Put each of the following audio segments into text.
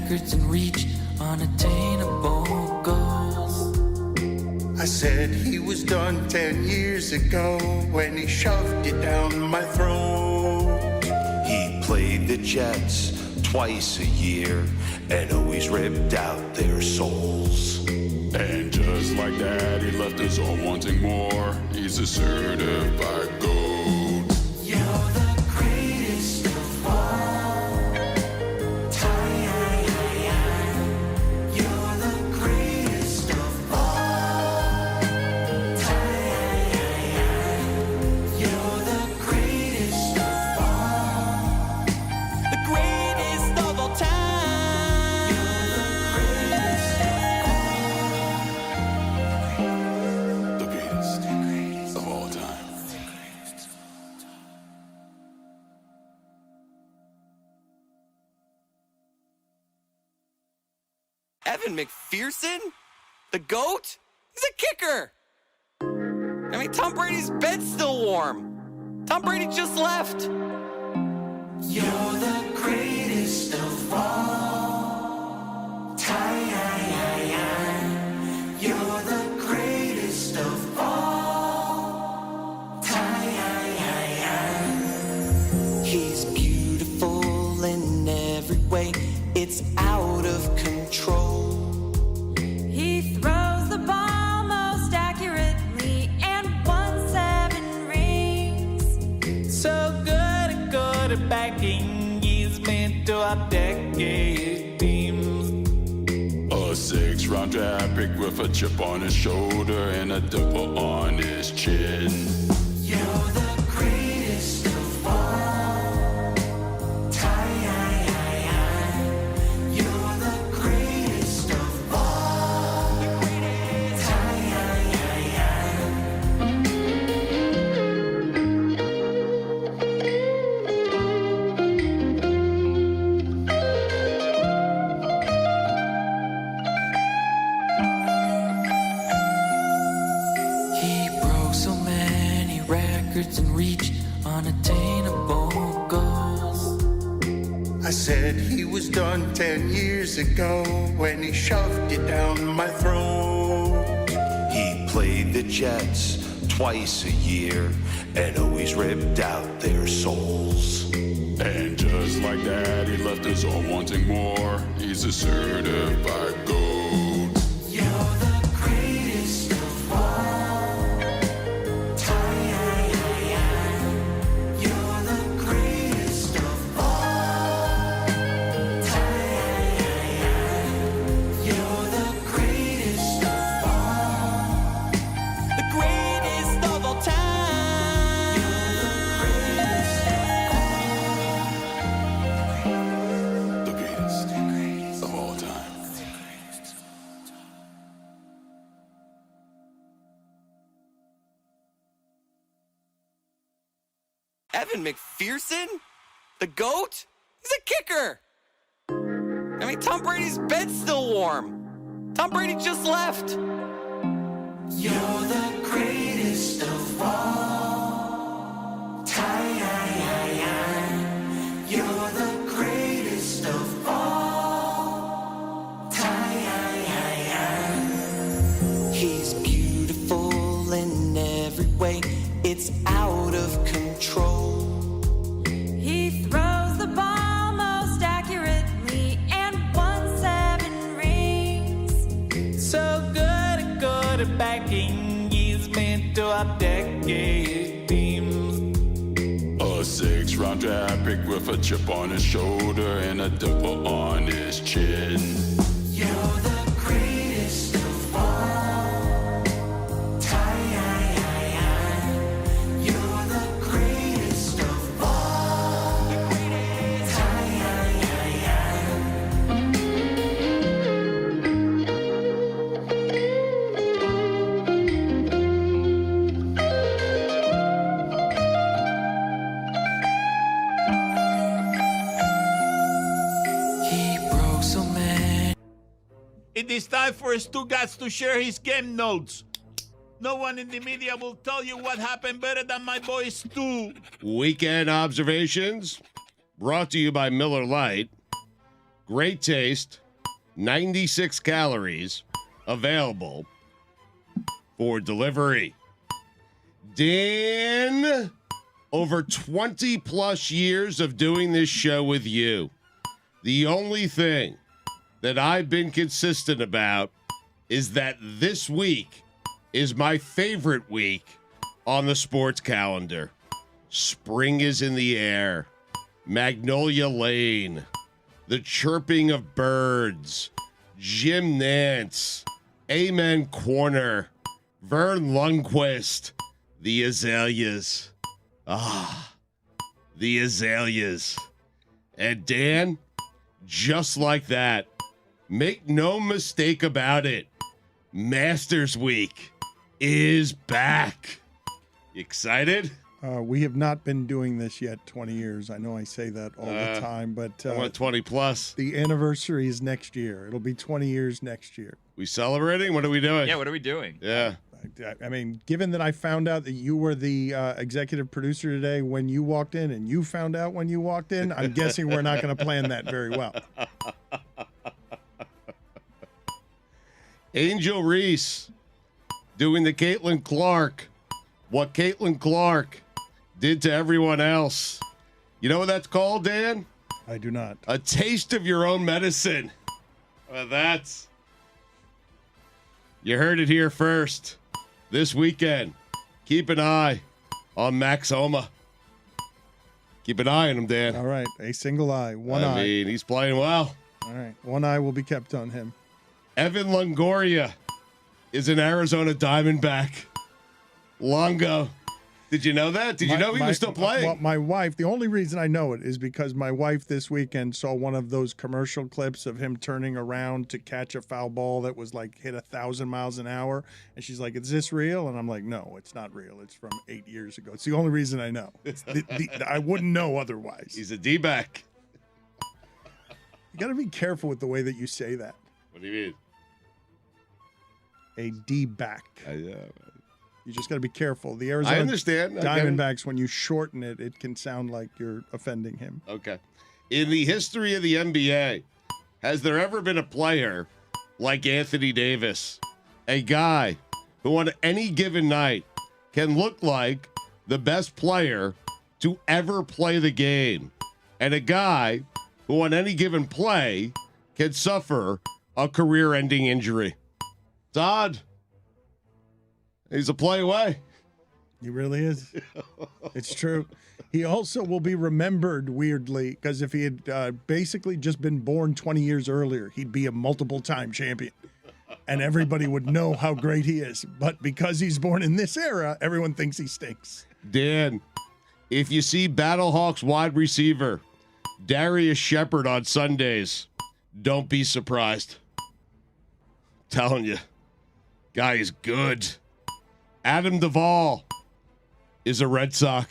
records and reach unattainable goals. I said he was done 10 years ago when he shoved it down my throat. He played the Jets twice a year and always ripped out their souls. And just like that, he left us all wanting more. He's a certified goat. You're the greatest of all time. You're the greatest of all time. You're the greatest of all. The greatest of all time. The greatest of all time. Evan McPherson? The GOAT? He's a kicker! I mean, Tom Brady's bed's still warm. Tom Brady just left. You're the greatest of all time. You're the greatest of all time. He's beautiful in every way. It's out of control. He throws the ball most accurately and won 7 rings. So good at quarterbacking, he's meant to updeck his teams. A 6th-round draft pick with a chip on his shoulder and a dimple on his chin. You're the greatest of all time. You're the greatest of all He broke so many records and reached unattainable goals. I said he was done 10 years ago when he shoved it down my throat. He played the Jets twice a year and always ripped out their souls. And just like that, he left us all wanting more. He's a certified goat. You're the greatest of all time. You're the greatest of all time. You're the greatest of all. The greatest of all time. The greatest of all time. Evan McPherson? The GOAT? He's a kicker! I mean, Tom Brady's bed's still warm. Tom Brady just left. You're the greatest of all time. You're the greatest of all time. He's beautiful in every way. It's out of control. He throws the ball most accurately and won 7 rings. So good at quarterbacking, he's meant to updeck his teams. A 6th-round draft pick with a chip on his shoulder and a dimple on his chin. You're the greatest of all time. You're the greatest of all He broke so many. It is time for Stugotz to share his game notes. No one in the media will tell you what happened better than my boy Stu. Weekend observations brought to you by Miller Lite. Great taste, 96 calories, available for delivery. Dan, over 20 plus years of doing this show with you, the only thing that I've been consistent about is that this week is my favorite week on the sports calendar. Spring is in the air. Magnolia Lane. The chirping of birds. Jim Nance. Amen Corner. Vern Lundquist. The azaleas. The azaleas. And Dan, just like that, make no mistake about it, Masters Week is back. You excited? We have not been doing this yet 20 years. I know I say that all the time, but I want 20 plus. the anniversary is next year. It'll be 20 years next year. We celebrating? What are we doing? Yeah, what are we doing? Yeah. I mean, given that I found out that you were the executive producer today when you walked in, and you found out when you walked in, I'm guessing we're not going to plan that very well. Angel Reese doing the Caitlin Clark. What Caitlin Clark did to everyone else. You know what that's called, Dan? I do not. A taste of your own medicine. Well, that's... You heard it here first. This weekend, keep an eye on Max Homa. Keep an eye on him, Dan. All right, a single eye, one eye. I mean, he's playing well. All right, one eye will be kept on him. Evan Longoria is an Arizona Diamondback. Longo. Did you know that? Did you know he was still playing? Well, my wife, the only reason I know it is because my wife this weekend saw one of those commercial clips of him turning around to catch a foul ball that was like hit 1,000 miles an hour. And she's like, is this real? And I'm like, no, it's not real. It's from 8 years ago. It's the only reason I know. I wouldn't know otherwise. He's a D-back. You got to be careful with the way that you say that. What do you A D-back. mean? You just got to be careful. The Arizona I understand. Diamondbacks, when you shorten it, it can sound like you're offending him. Okay. In the history of the NBA, has there ever been a player like Anthony Davis? A guy who on any given night can look like the best player to ever play the game. And a guy who on any given play can suffer a career-ending injury. It's odd. He's a play away. He really is. It's true. He also will be remembered weirdly because if he had basically just been born 20 years earlier, he'd be a multiple-time champion. And everybody would know how great he is. But because he's born in this era, everyone thinks he stinks. Dan, if you see Battlehawks wide receiver Darius Shepard on Sundays, don't be surprised. I'm telling you, guy is good. Adam Duvall is a Red Sox.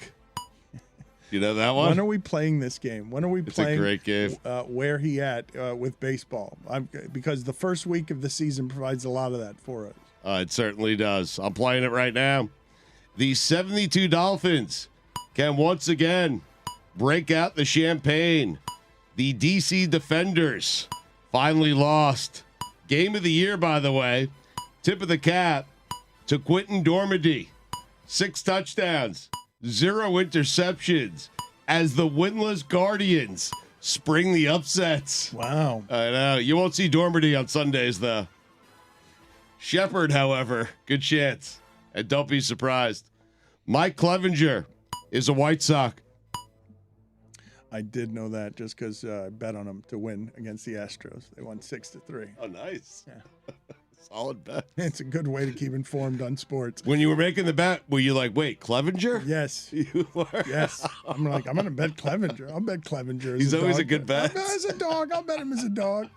You know that one? When are we playing this game? When are we playing? It's a great game. Where he at with baseball? Because the first week of the season provides a lot of that for us. It certainly does. I'm playing it right now. The 72 Dolphins can once again break out the champagne. The DC Defenders finally lost. Game of the year, by the way. Tip of the cap to Quentin Dormady. 6 touchdowns, 0 interceptions as the winless Guardians spring the upsets. Wow. I know. You won't see Dormady on Sundays, though. Shepard, however, good chance. And don't be surprised. Mike Clevenger is a White Sox. I did know that just because I bet on them to win against the Astros. They won 6-3. Oh, nice. Yeah. Solid bet. It's a good way to keep informed on sports. When you were making the bet, were you like, wait, Clevenger? Yes. You were? Yes. I'm like, I'm going to bet Clevenger. I'll bet Clevenger. He's always a good bet. As a dog. I'll bet him as a dog.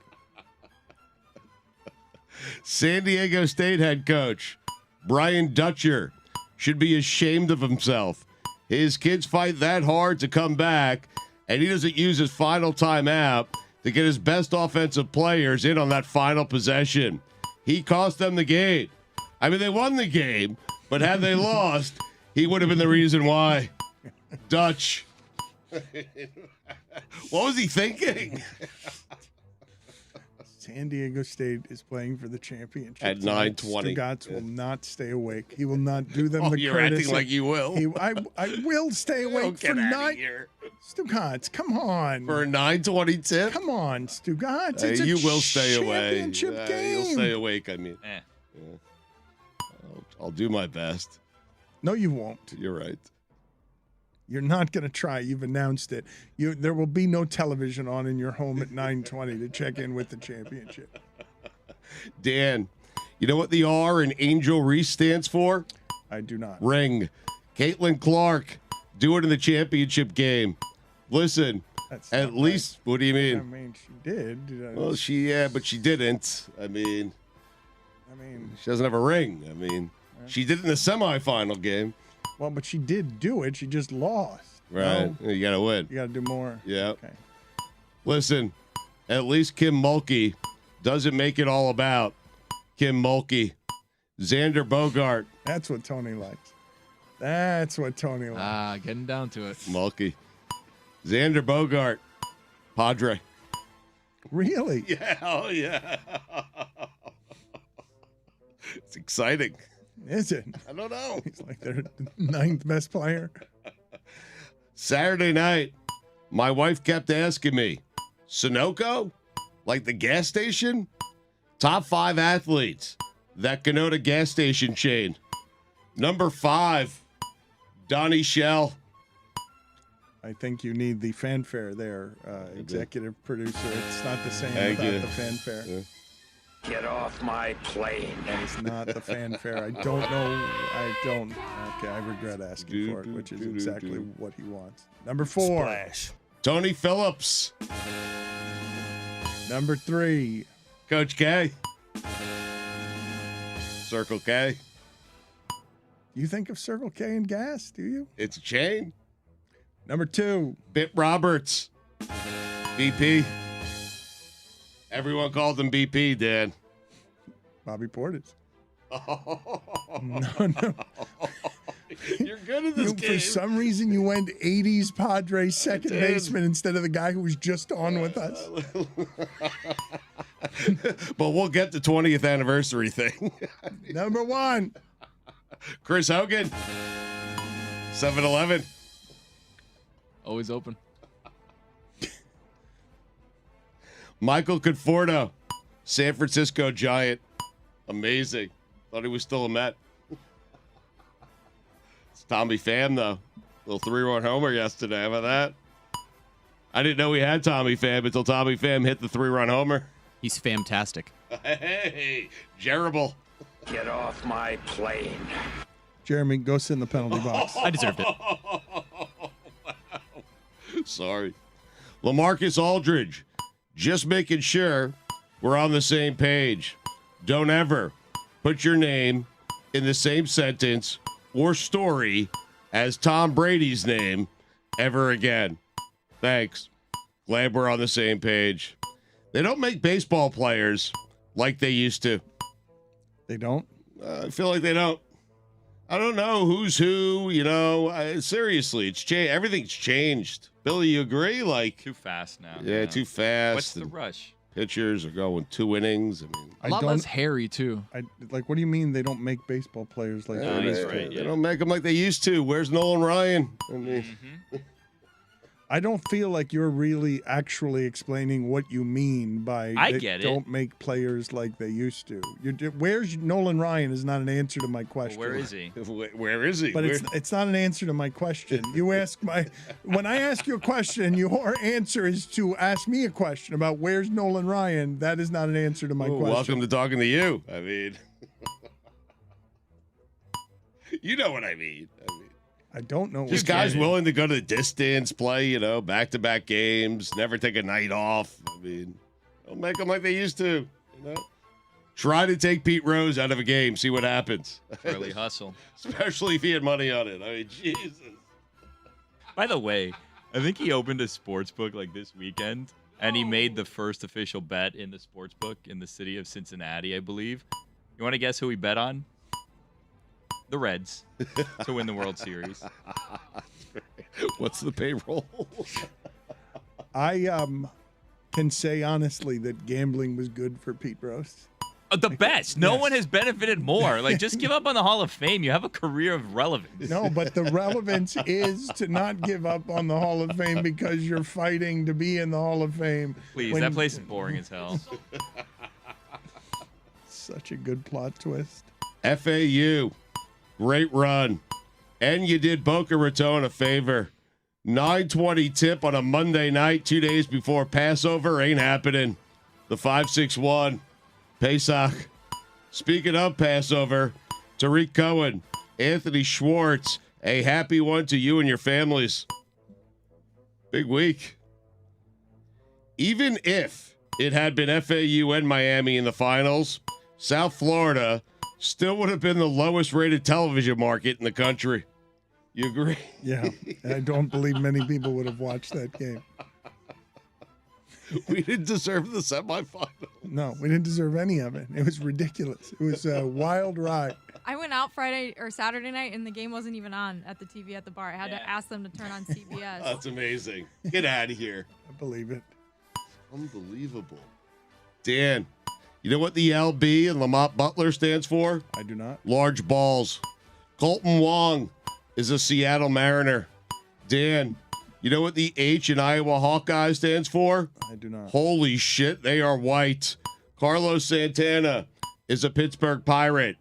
San Diego State head coach Brian Dutcher should be ashamed of himself. His kids fight that hard to come back, and he doesn't use his final timeout to get his best offensive players in on that final possession. He cost them the game. I mean, they won the game, but had they lost, he would have been the reason why. Dutch. What was he thinking? San Diego State is playing for the championship At tonight. 9:20. Stugotz will not stay awake. He will not do them the You're courtesy. acting like you will. I will stay awake Don't for get outta 9. here. Stugotz, come on. For a 9:20 tip? Come on, Stugotz. It's a you will stay away. championship game. You'll stay awake, I mean. Eh. I'll do my best. No, you won't. You're right. You're not going to try. You've announced it. There will be no television on in your home at 9:20 to check in with the championship. Dan, you know what the R in Angel Reese stands for? I do not. Ring. Caitlin Clark, do it in the championship game. Listen, That's at not least, what do you right. I mean? mean, she did. Well, but she didn't. I mean, she doesn't have a ring. I mean, she did it in the semifinal game. Well, but she did do it. She just lost. Right. No? You got to win. You got to do more. Yeah. Okay. Listen, at least Kim Mulkey doesn't make it all about Kim Mulkey. Xander Bogart. That's what Tony likes. That's what Tony likes. Getting down to it. Mulkey. Xander Bogart. Padre. Really? Yeah. Oh, yeah. It's exciting. Is it? I don't know. He's like their 9th best player. Saturday night, my wife kept asking me, Sunoco? Like the gas station? Top 5 athletes that can own a gas station chain. Number 5, Donnie Shell. I think you need the fanfare there, executive producer. It's not the same Thank without you. the fanfare. Yeah. Get off my plane. That is not the fanfare. I don't know. Okay, I regret asking for it, which is exactly what he wants. Number 4. Splash. Tony Phillips. Number 3. Coach K. Circle K. You think of Circle K and gas, do you? It's a chain. Number 2. Bit Roberts. BP. Everyone called him BP, Dan. Bobby Portis. Oh. No. You're good at this game. For some reason, you went 80s Padres second baseman instead of the guy who was just on with us. But we'll get the 20th anniversary thing. Number 1. Chris Hogan. 7-Eleven. Always open. Michael Conforto. San Francisco Giant. Amazing. Thought he was still a Met. It's Tommy Pham, though. Little 3-run homer yesterday. How about that? I didn't know we had Tommy Pham until Tommy Pham hit the 3-run homer. He's fantastic. Hey, Jerable. Get off my plane. Jeremy, go sit in the penalty box. I deserved it. Sorry. LaMarcus Aldridge. Just making sure we're on the same page. Don't ever put your name in the same sentence or story as Tom Brady's name ever again. Thanks. Glad we're on the same page. They don't make baseball players like they used to. They don't? I feel like they don't. I don't know who's who, seriously, it's changed. Everything's changed. Billy, you agree? Like, Too fast now. yeah, too fast. What's the and rush? Pitchers are going 2 innings. I mean, A lot less hairy, too. What do you mean they don't make baseball players like No, that? he's they, right, they yeah. don't make them like they used to. Where's Nolan Ryan? I mean, I don't feel like you're really actually explaining what you mean by I they get it. don't make players like they used to. Where's Nolan Ryan is not an answer to my Well, question. where is he? where is he? But Where- it's not an answer to my question. You ask when I ask you a question, your answer is to ask me a question about where's Nolan Ryan. That is not an answer to my Ooh, question. welcome to talking to you. I mean, you know what I mean. I don't know. This guy's willing to go to the distance, play, back-to-back games, never take a night off. I mean, don't make them like they used to. Try to take Pete Rose out of a game, see what happens. Early hustle. Especially if he had money on it. I mean, Jesus. By the way, I think he opened a sports book like this weekend, and he made the first official bet in the sports book in the city of Cincinnati, I believe. You want to guess who he bet on? The Reds to win the World Series. What's the payroll? I can say honestly that gambling was good for Pete Rose. The best. No Yes. one has benefited more. Like, just give up on the Hall of Fame. You have a career of relevance. No, but the relevance is to not give up on the Hall of Fame because you're fighting to be in the Hall of Fame. Please, when- that place is boring as hell. Such a good plot twist. FAU, great run. And you did Boca Raton a favor. 9:20 tip on a Monday night, 2 days before Passover. Ain't happening. The 561. Pesach. Speaking of Passover, Tariq Cohen, Anthony Schwartz, a happy one to you and your families. Big week. Even if it had been FAU and Miami in the finals, South Florida still would have been the lowest rated television market in the country. You agree? Yeah, I don't believe many people would have watched that game. We didn't deserve the semifinal. No, we didn't deserve any of it. It was ridiculous. It was a wild ride. I went out Friday or Saturday night, and the game wasn't even on at the TV at the bar. I had to ask them to turn on CBS. That's amazing. Get out of here. I believe it. Unbelievable. Dan, you know what the LB and Lamont Butler stands for? I do not. Large balls. Colton Wong is a Seattle Mariner. Dan, you know what the H in Iowa Hawkeye stands for? I do not. Holy shit, they are white. Carlos Santana is a Pittsburgh Pirate.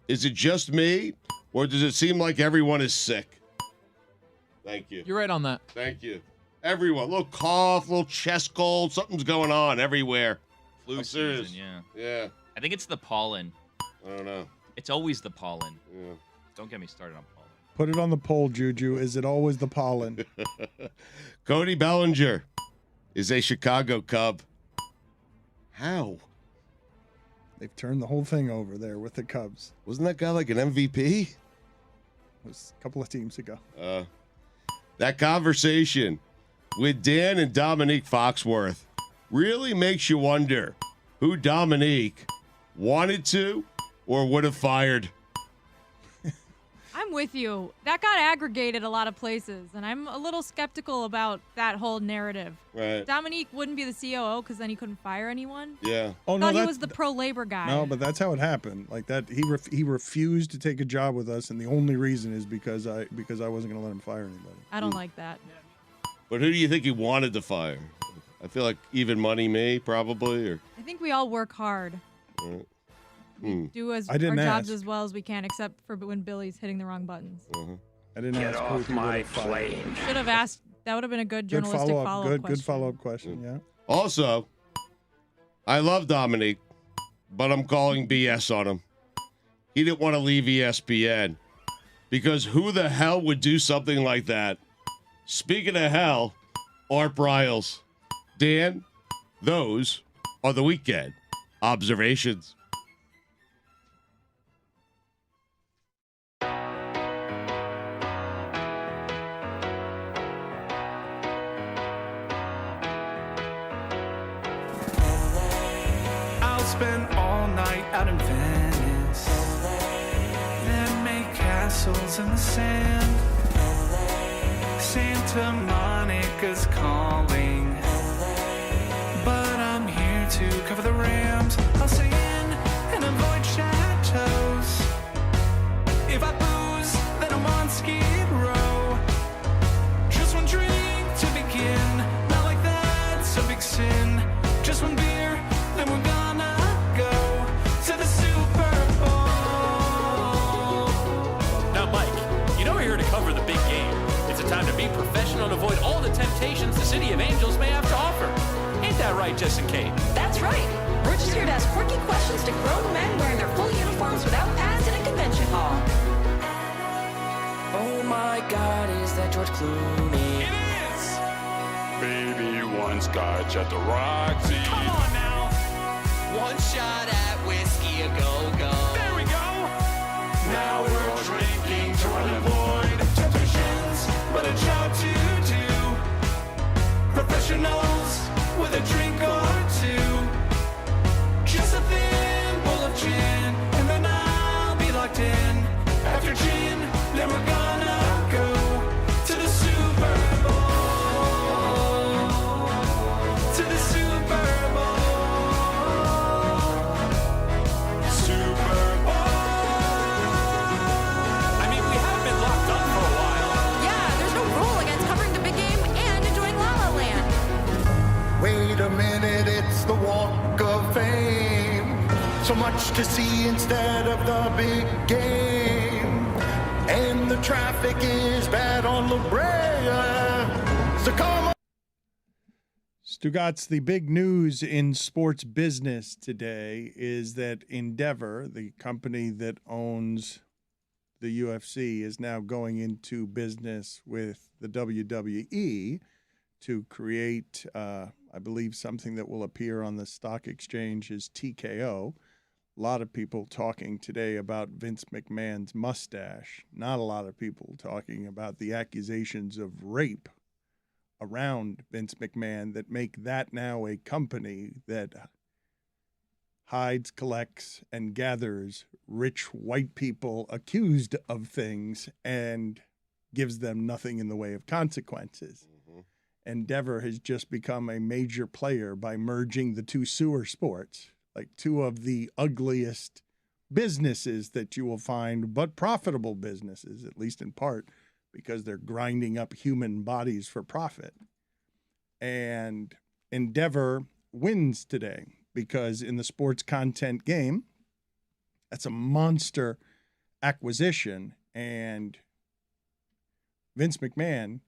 Is it just me, or does it seem like everyone is sick? Thank you. You're right on that. Thank you. Everyone, little cough, little chest cold, something's going on everywhere. Flu I'm serious. season, yeah. Yeah, I think it's the pollen. I don't know. It's always the pollen. Yeah. Don't get me started on pollen. Put it on the poll, Juju. Is it always the pollen? Cody Bellinger is a Chicago Cub. How? They've turned the whole thing over there with the Cubs. Wasn't that guy like an MVP? It was a couple of teams ago. That conversation with Dan and Dominique Foxworth really makes you wonder who Dominique wanted to or would have fired. I'm with you. That got aggregated a lot of places, and I'm a little skeptical about that whole narrative. Right. Dominique wouldn't be the COO because then he couldn't fire anyone. Yeah. Oh I thought he was the pro-labor guy. No, but that's how it happened. Like that, he refused to take a job with us, and the only reason is because I wasn't going to let him fire anybody. I don't like that. But who do you think he wanted to fire? I feel like even money me, probably, or I think we all work hard. Do our jobs as well as we can, except for when Billy's hitting the wrong buttons. I didn't ask who he would have fired. Should have asked. That would have been a good Good journalistic follow-up. follow-up Good follow-up question. Yeah. Also, I love Dominique, but I'm calling BS on him. He didn't want to leave ESPN because who the hell would do something like that? Speaking of hell, Art Briles. Dan, those are the weekend observations. I'll spend all night out in Venice, then make castles in the sand. Santa Monica's calling, but I'm here to cover the Rams. I'll stay in and avoid chateaus. If I booze, then I'm on Skid Row. Just one drink to begin, not like that's a big sin. Just one beer, then we're gonna go to the Super Bowl. Now, Mike, you know we're here to cover the big game. It's a time to be professional and avoid all the temptations the City of Angels may have to offer. Ain't that right, Jess and Kate? That's right. We're just here to ask quirky questions to grown men wearing their full uniforms without pads in a convention hall. Oh my God, is that George Clooney? It is! Baby, one scotch at the Roxy. Come on now! One shot at whiskey, a go-go. There we go! Now we're drinking to avoid temptations, but a job to do. Professionals with a drink or two. Just a thimble of gin, and then I'll be locked in. After gin, then we're gonna go to the Super Bowl. To the Super much to see instead of the big game. And the traffic is bad on La Brea. So come on. Stugotz, the big news in sports business today is that Endeavor, the company that owns the UFC, is now going into business with the WWE to create, I believe, something that will appear on the stock exchange as TKO. A lot of people talking today about Vince McMahon's mustache. Not a lot of people talking about the accusations of rape around Vince McMahon that make that now a company that hides, collects, and gathers rich white people accused of things and gives them nothing in the way of consequences. Endeavor has just become a major player by merging the two sewer sports, like two of the ugliest businesses that you will find, but profitable businesses, at least in part, because they're grinding up human bodies for profit. And Endeavor wins today because in the sports content game, that's a monster acquisition. And Vince McMahon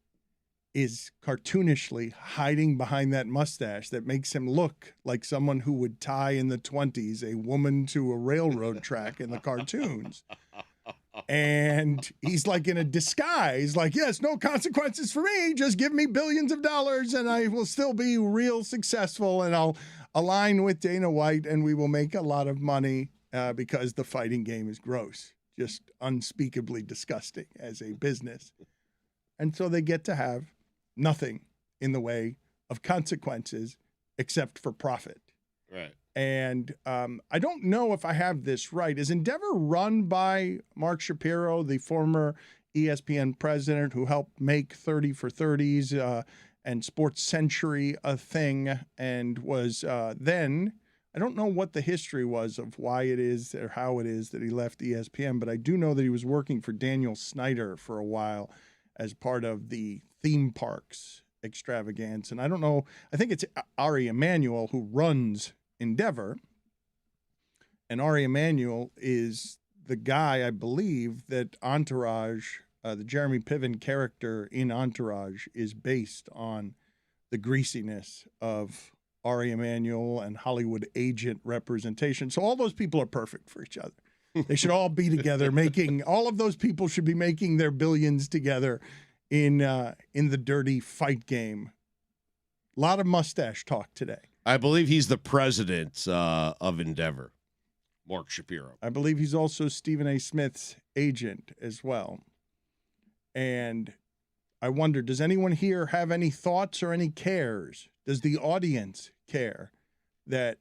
is cartoonishly hiding behind that mustache that makes him look like someone who would tie in the 20s a woman to a railroad track in the cartoons. And he's like in a disguise, like, yes, no consequences for me. Just give me billions of dollars and I will still be real successful and I'll align with Dana White and we will make a lot of money because the fighting game is gross, just unspeakably disgusting as a business. And so they get to have nothing in the way of consequences except for profit. Right. And I don't know if I have this right. Is Endeavor run by Mark Shapiro, the former ESPN president who helped make 30 for 30s and Sports Century a thing and was then, I don't know what the history was of why it is or how it is that he left ESPN, but I do know that he was working for Daniel Snyder for a while as part of the theme parks extravaganza. And I don't know, I think it's Ari Emanuel who runs Endeavor, and Ari Emanuel is the guy, I believe, that Entourage, the Jeremy Piven character in Entourage, is based on the greasiness of Ari Emanuel and Hollywood agent representation. So all those people are perfect for each other. They should all be together making, all of those people should be making their billions together in the dirty fight game. A lot of mustache talk today. I believe he's the president of Endeavor, Mark Shapiro. I believe he's also Stephen A. Smith's agent as well. And I wonder, does anyone here have any thoughts or any cares? Does the audience care that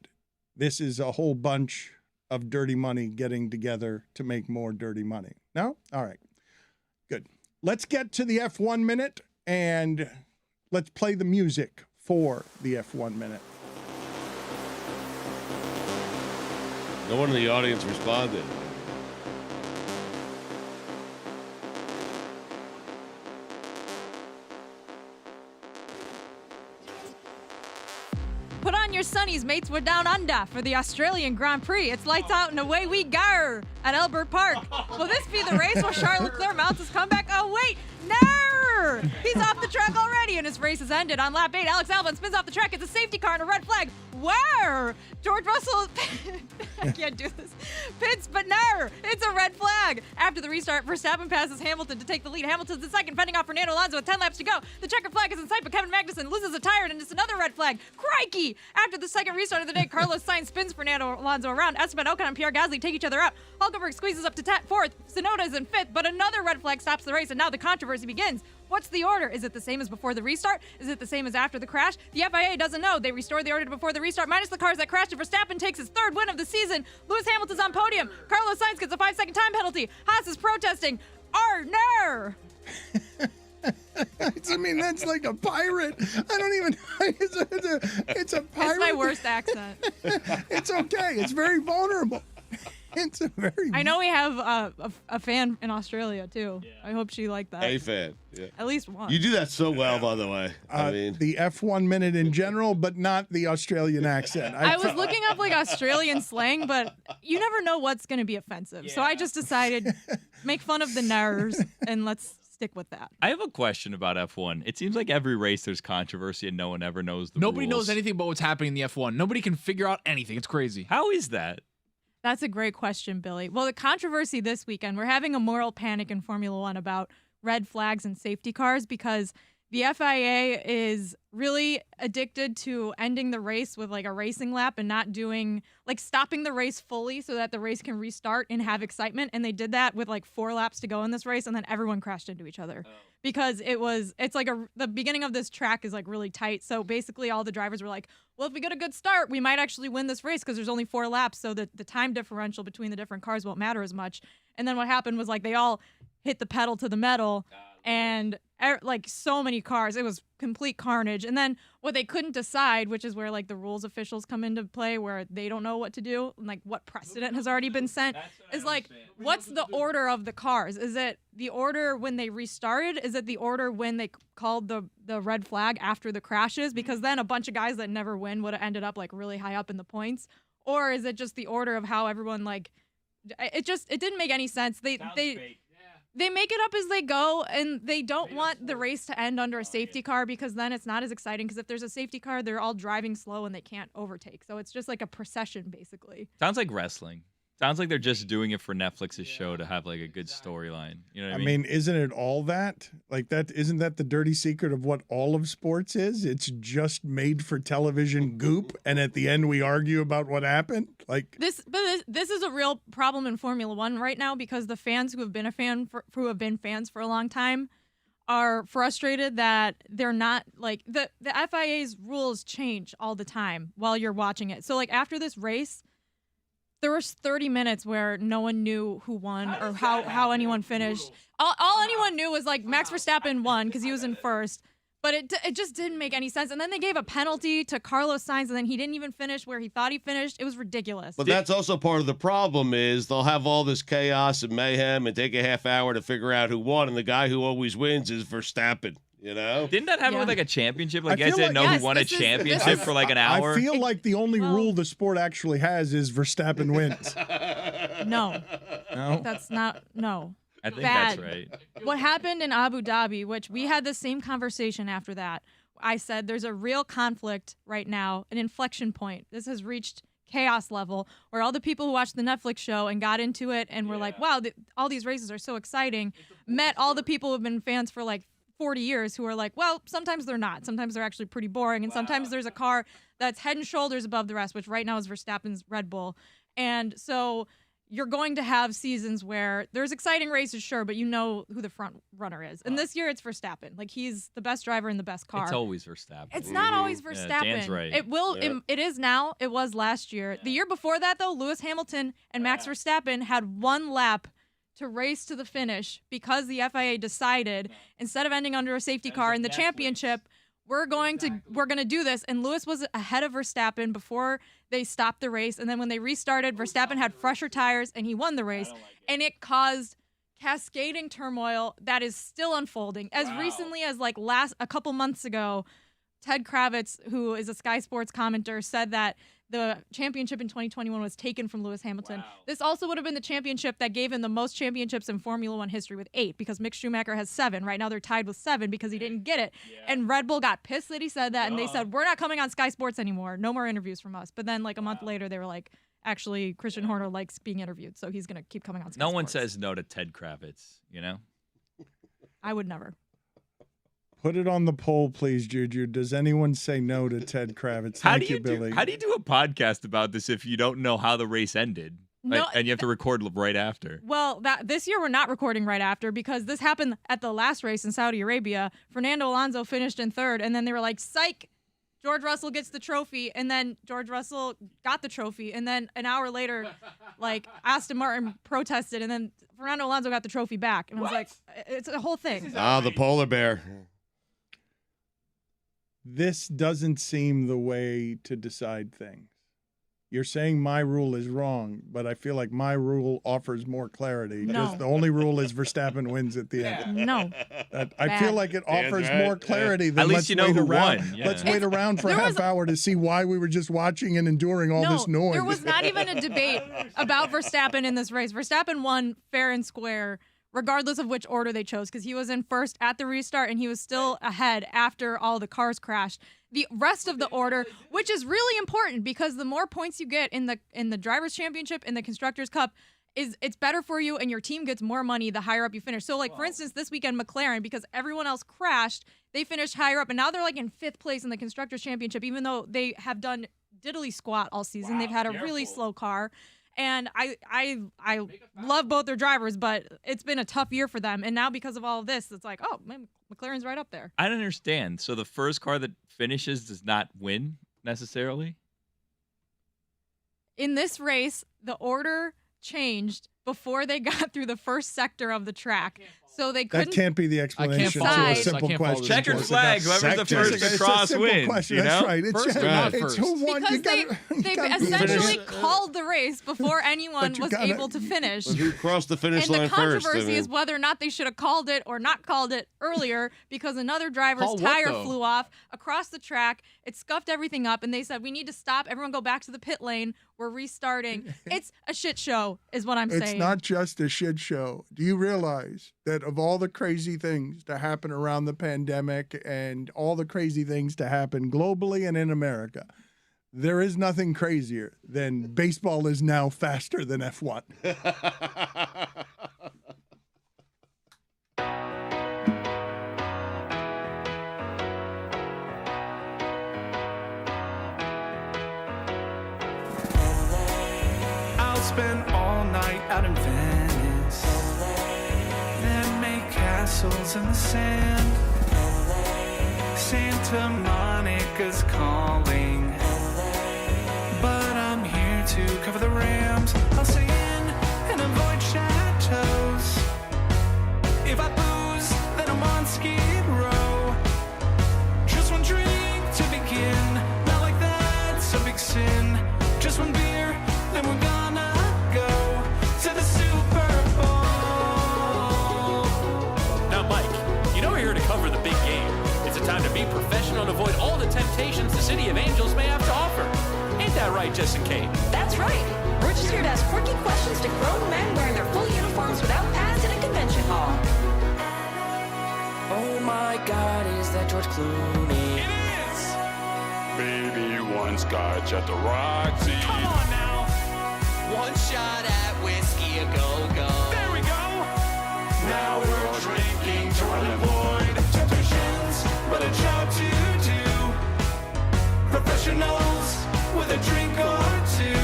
this is a whole bunch of dirty money getting together to make more dirty money? No? All right. Good. Let's get to the F1 minute and let's play the music for the F1 minute. No one in the audience responded. Put on your sunnies, mates. We're down under for the Australian Grand Prix. It's lights out and away we go at Albert Park. Will this be the race where Charles Leclerc mounts his comeback? Oh, wait. No! He's off the track already and his race has ended. On lap 8, Alex Albon spins off the track. It's a safety car and a red flag. Where? George Russell... I can't do this. Pits, but no! It's a red flag. After the restart, Verstappen passes Hamilton to take the lead. Hamilton's in second, fending off Fernando Alonso with 10 laps to go. The checkered flag is in sight, but Kevin Magnussen loses a tire and it's another red flag. Crikey! After the second restart of the day, Carlos Sainz spins Fernando Alonso around. Esteban Ocon and Pierre Gasly take each other out. Hulkenberg squeezes up to fourth. Tsunoda is in fifth, but another red flag stops the race, and now the controversy begins. What's the order? Is it the same as before the restart? Is it the same as after the crash? The FIA doesn't know. They restored the order to before the restart, minus the cars that crashed, and Verstappen takes his third win of the season. Lewis Hamilton's on podium. Carlos Sainz gets a 5-second time penalty. Haas is protesting. No! I mean, that's like a pirate. I don't even. It's a pirate. It's my worst accent. It's okay. It's very vulnerable. It's a very. I know we have a fan in Australia too. I hope she liked that. A fan. Yeah. At least one. You do that so well, by the way. I mean, the F1 minute in general, but not the Australian accent. I was looking up like Australian slang, but you never know what's going to be offensive. So I just decided make fun of the ners and let's stick with that. I have a question about F1. It seems like every race there's controversy and no one ever knows the Nobody rules. knows anything about what's happening in the F1. Nobody can figure out anything. It's crazy. How is that? That's a great question, Billy. Well, the controversy this weekend, we're having a moral panic in Formula One about red flags and safety cars because the FIA is really addicted to ending the race with like a racing lap and not doing like stopping the race fully so that the race can restart and have excitement. And they did that with like 4 laps to go in this race, and then everyone crashed into each other because it's like the beginning of this track is like really tight. So basically all the drivers were like, well, if we get a good start, we might actually win this race because there's only 4 laps. So the time differential between the different cars won't matter as much. And then what happened was like they all hit the pedal to the metal and like so many cars, it was complete carnage. And then what they couldn't decide, which is where like the rules officials come into play, where they don't know what to do, and like what precedent has already been set, is like, what's the order of the cars? Is it the order when they restarted? Is it the order when they called the red flag after the crashes? Because then a bunch of guys that never win would have ended up like really high up in the points. Or is it just the order of how everyone like? It didn't make any sense. They make it up as they go, and they don't want the race to end under a safety car because then it's not as exciting. Because if there's a safety car, they're all driving slow and they can't overtake. So it's just like a procession, basically. Sounds like wrestling. Sounds like they're just doing it for Netflix's show to have like a good storyline. You know what I mean? Isn't it all that? Like that isn't that the dirty secret of what all of sports is? It's just made for television goop, and at the end we argue about what happened. Like this is a real problem in Formula One right now because the fans who have been fans for a long time are frustrated that they're not like the FIA's rules change all the time while you're watching it. So like after this race, there was 30 minutes where no one knew who won or how anyone finished. All anyone knew was like Max Verstappen won because he was in first, but it just didn't make any sense. And then they gave a penalty to Carlos Sainz, and then he didn't even finish where he thought he finished. It was ridiculous. But that's also part of the problem is they'll have all this chaos and mayhem and take a half hour to figure out who won, and the guy who always wins is Verstappen. You know? Didn't that happen with like a championship? Like I guys feel didn't know who won a championship for like an hour. I feel like the only rule the sport actually has is Verstappen wins. No. No? That's not, no. I think Bad. that's right. What happened in Abu Dhabi, which we had the same conversation after that, I said there's a real conflict right now, an inflection point. This has reached chaos level where all the people who watched the Netflix show and got into it and were like, wow, all these races are so exciting, met all the people who have been fans for like 40 years who are like, well, sometimes they're not. Sometimes they're actually pretty boring. And sometimes there's a car that's head and shoulders above the rest, which right now is Verstappen's Red Bull. And so you're going to have seasons where there's exciting races, sure, but you know who the front runner is. And this year it's Verstappen. Like he's the best driver in the best car. It's always Verstappen. It's not always Verstappen. Yeah, Dan's right. It will. It is now. It was last year. The year before that, though, Lewis Hamilton and Max Verstappen had 1 lap to race to the finish because the FIA decided instead of ending under a safety car in the championship, we're going to do this. And Lewis was ahead of Verstappen before they stopped the race. And then when they restarted, Verstappen had fresher tires and he won the race. And it caused cascading turmoil that is still unfolding. As recently as like a couple months ago, Ted Kravitz, who is a Sky Sports commentator, said that the championship in 2021 was taken from Lewis Hamilton. This also would have been the championship that gave him the most championships in Formula One history with 8 because Mick Schumacher has 7. Right now they're tied with 7 because he didn't get it. And Red Bull got pissed that he said that, and they said, we're not coming on Sky Sports anymore. No more interviews from us. But then like a month later, they were like, actually, Christian Horner likes being interviewed, so he's going to keep coming on Sky No Sports. one says no to Ted Kravitz, you know? I would never. Put it on the poll, please, Juju. Does anyone say no to Ted Kravitz? Thank you, Billy. How do you do a podcast about this if you don't know how the race ended? No, and you have to record right after. Well, this year we're not recording right after because this happened at the last race in Saudi Arabia. Fernando Alonso finished in 3rd, and then they were like, psych, George Russell gets the trophy, and then George Russell got the trophy, and then an hour later, like, Aston Martin protested, and then Fernando Alonso got the trophy back. And I was like, it's a whole thing. The polar bear. This doesn't seem the way to decide things. You're saying my rule is wrong, but I feel like my rule offers more clarity. No. Just the only rule is Verstappen wins at the end. No. I feel like it offers right. more clarity than At least let's you know wait who around. won. Yeah. Let's wait around for a half hour to see why we were just watching and enduring all this noise. There was not even a debate about Verstappen in this race. Verstappen won fair and square, regardless of which order they chose, because he was in first at the restart and he was still ahead after all the cars crashed. The rest of the order, which is really important because the more points you get in the drivers' championship and the constructors' cup, it's better for you and your team gets more money the higher up you finish. So, like, for instance, this weekend, McLaren, because everyone else crashed, they finished higher up, and now they're like in 5th place in the constructors' championship, even though they have done diddly squat all season. They've had a really slow car. And I love both their drivers, but it's been a tough year for them. And now because of all of this, it's like, oh, man, McLaren's right up there. I don't understand. So the first car that finishes does not win necessarily? In this race, the order changed before they got through the first sector of the track. So they couldn't. That can't be the explanation to follow a this. simple question. Checkered flag. Whoever's the first to It's a cross simple wins. question. You That's know? right. It's First just, or not it's first? who won. Because they essentially called the race before anyone was able to finish. But who crossed the finish And line the first? controversy is whether or not they should have called it or not called it earlier because another driver's Call what, tire though? flew off across the track. It scuffed everything up, and they said, we need to stop. Everyone go back to the pit lane. We're restarting. It's a shit show, is what I'm saying. It's not just a shit show. Do you realize that of all the crazy things to happen around the pandemic and all the crazy things to happen globally and in America, there is nothing crazier than baseball is now faster than F1. I'll spend all night out in Venice, then make castles in the sand. Santa Monica's calling, but I'm here to cover the Rams. I'll stay in and avoid chateaus. If I booze, then I'm on Skid Row. Just one drink to begin, not like that's a big sin. Just one beer, then we're gonna go to the Super Bowl. Now, Mike, you know we're here to cover the big game. It's a time to be professional and avoid all the temptations the City of Angels may have to offer. Ain't that right, Jess and Kate? That's right. We're just here to ask quirky questions to grown men wearing their full uniforms without pads in a convention hall. Oh my God, is that George Clooney? It is! Baby one scotch at the Roxy. Come on now! One shot at whiskey a go-go. There we go! Now we're drinking to unemployed temptations, but a job to do. Professionals with a drink or two.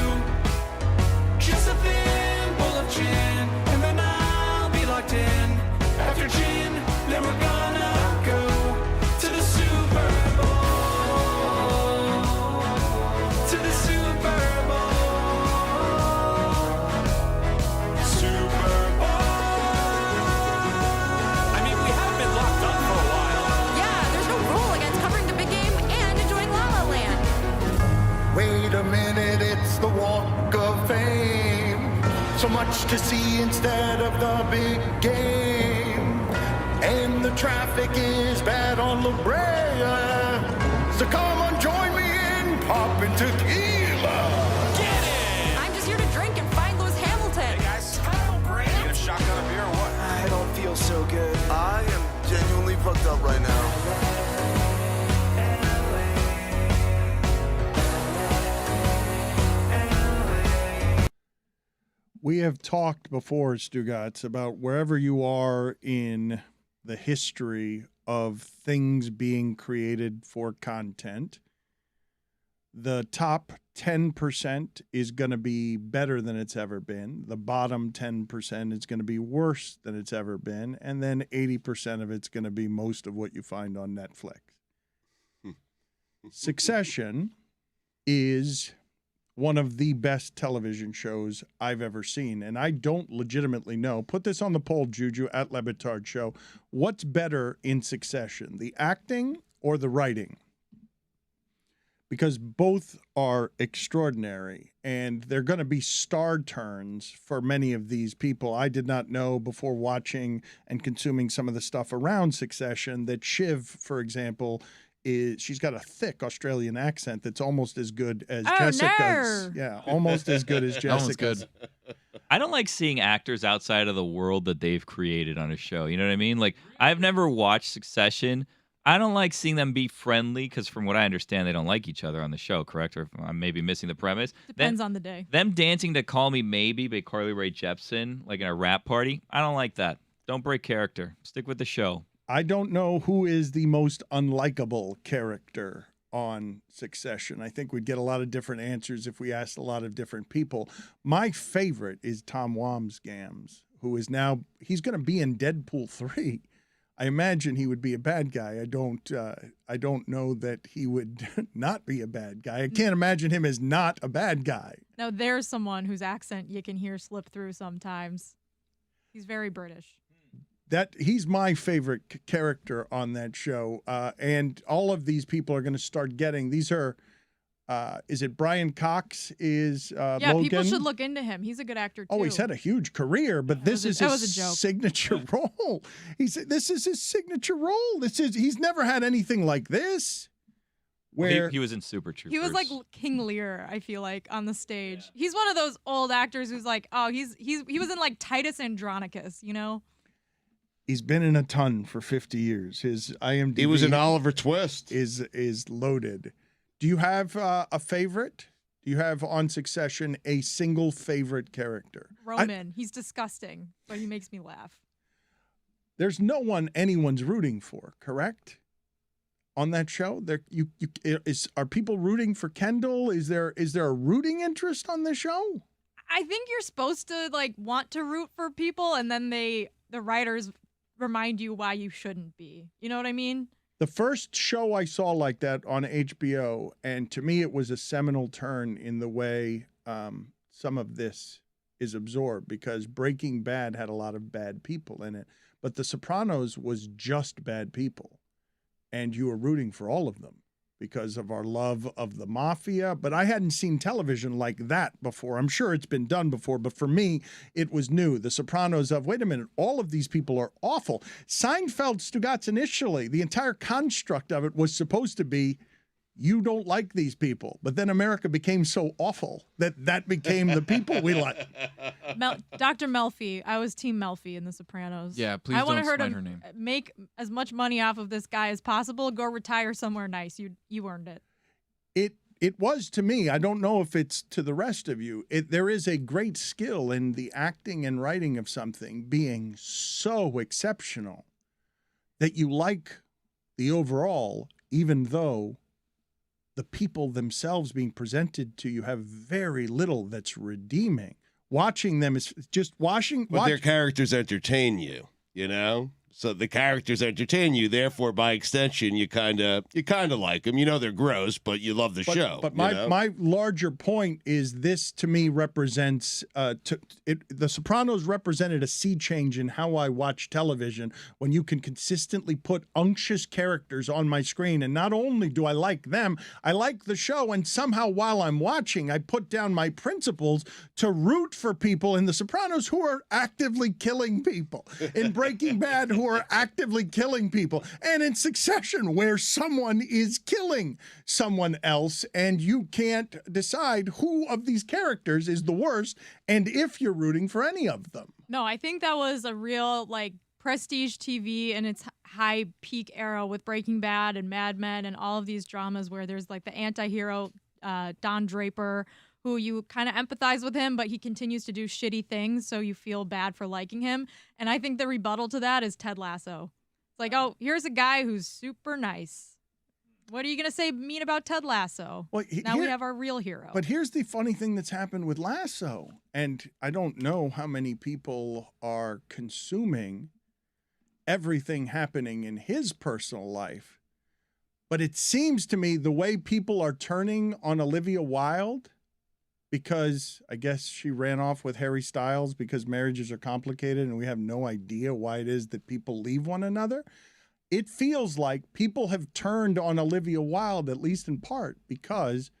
Just a thimble of gin, and then I'll be locked in. After gin, then we're gonna go to the Super Bowl. To the Super Bowl. Super Bowl. I mean, we have been locked up for a while. Yeah, there's no rule against covering the big game and enjoying La La Land. Wait a minute, it's the Walk of Fame. So much to see instead of the big game. And the traffic is bad on La Brea. So come on, join me in popping tequila. I'm just here to drink and find Lewis Hamilton. Guys, Kyle Brand. You gonna shotgun a beer or what? I don't feel so good. I am genuinely fucked up right now. We have talked before, Stugotz, about wherever you are in the history of things being created for content, the top 10% is going to be better than it's ever been. The bottom 10% is going to be worse than it's ever been. And then 80% of it's going to be most of what you find on Netflix. Succession is one of the best television shows I've ever seen. And I don't legitimately know. Put this on the poll, Juju, at LeBatardShow. What's better in Succession, the acting or the writing? because both are extraordinary, and they're going to be star turns for many of these people. I did not know before watching and consuming some of the stuff around Succession that Shiv, for example, she's got a thick Australian accent that's almost as good as Jessica's. Yeah, almost as good as Jessica's. I don't like seeing actors outside of the world that they've created on a show. You know what I mean? Like, I've never watched Succession. I don't like seeing them be friendly because, from what I understand, they don't like each other on the show, correct? Or if I'm maybe missing the premise. Depends on the day. Them dancing to Call Me Maybe by Carly Rae Jepsen, like in a rap party, I don't like that. Don't break character. Stick with the show. I don't know who is the most unlikable character on Succession. I think we'd get a lot of different answers if we asked a lot of different people. My favorite is Tom Wambsgans, who is now, he's going to be in Deadpool 3. I imagine he would be a bad guy. I don't know that he would not be a bad guy. I can't imagine him as not a bad guy. Now, there's someone whose accent you can hear slip through sometimes. He's very British. He's my favorite character on that show, and all of these people are going to start getting. These are, is it Brian Cox? Is Logan? People should look into him. He's a good actor too. Oh, he's had a huge career, but this is his signature role. This is his signature role. He's never had anything like this. Where he was in Super Troopers. He was like King Lear, I feel like, on the stage. Yeah. He's one of those old actors who's like, oh, he was in like Titus Andronicus, you know. He's been in a ton for 50 years. His IMDb. He was in Oliver Twist. Is loaded. Do you have a favorite? Do you have on Succession a single favorite character? Roman. He's disgusting, but he makes me laugh. There's no one anyone's rooting for, correct? On that show, are people rooting for Kendall? Is there a rooting interest on the show? I think you're supposed to like want to root for people, and then the writers remind you why you shouldn't be. You know what I mean? The first show I saw like that on HBO, and to me it was a seminal turn in the way some of this is absorbed, because Breaking Bad had a lot of bad people in it, but The Sopranos was just bad people, and you were rooting for all of them because of our love of the mafia. But I hadn't seen television like that before. I'm sure it's been done before, but for me, it was new. The Sopranos of, wait a minute, all of these people are awful. Seinfeld, Stugotz, initially, the entire construct of it was supposed to be, you don't like these people. But then America became so awful that became the people we like. Dr. Melfi. I was Team Melfi in The Sopranos. Yeah, please don't smite her name. Make as much money off of this guy as possible. Go retire somewhere nice. You earned it. It was to me. I don't know if it's to the rest of you. There is a great skill in the acting and writing of something being so exceptional that you like the overall, even though the people themselves being presented to you have very little that's redeeming. Watching them is just watching. But their characters entertain you, you know? So the characters entertain you, therefore, by extension, you kind of like them. You know they're gross, but you love the show. But my larger point is this, to me, represents The Sopranos represented a sea change in how I watch television, when you can consistently put unctuous characters on my screen. And not only do I like them, I like the show. And somehow while I'm watching, I put down my principles to root for people in The Sopranos who are actively killing people. In Breaking Bad, who are actively killing people, and in Succession, where someone is killing someone else, and you can't decide who of these characters is the worst, and if you're rooting for any of them. No, I think that was a real like prestige TV in its high peak era with Breaking Bad and Mad Men and all of these dramas where there's like the anti-hero Don Draper, who you kind of empathize with him, but he continues to do shitty things, so you feel bad for liking him. And I think the rebuttal to that is Ted Lasso. It's like, oh, here's a guy who's super nice. What are you going to say mean about Ted Lasso? Well, now we have our real hero. But here's the funny thing that's happened with Lasso, and I don't know how many people are consuming everything happening in his personal life, but it seems to me the way people are turning on Olivia Wilde, because I guess she ran off with Harry Styles because marriages are complicated and we have no idea why it is that people leave one another. it feels like people have turned on Olivia Wilde, at least in part, because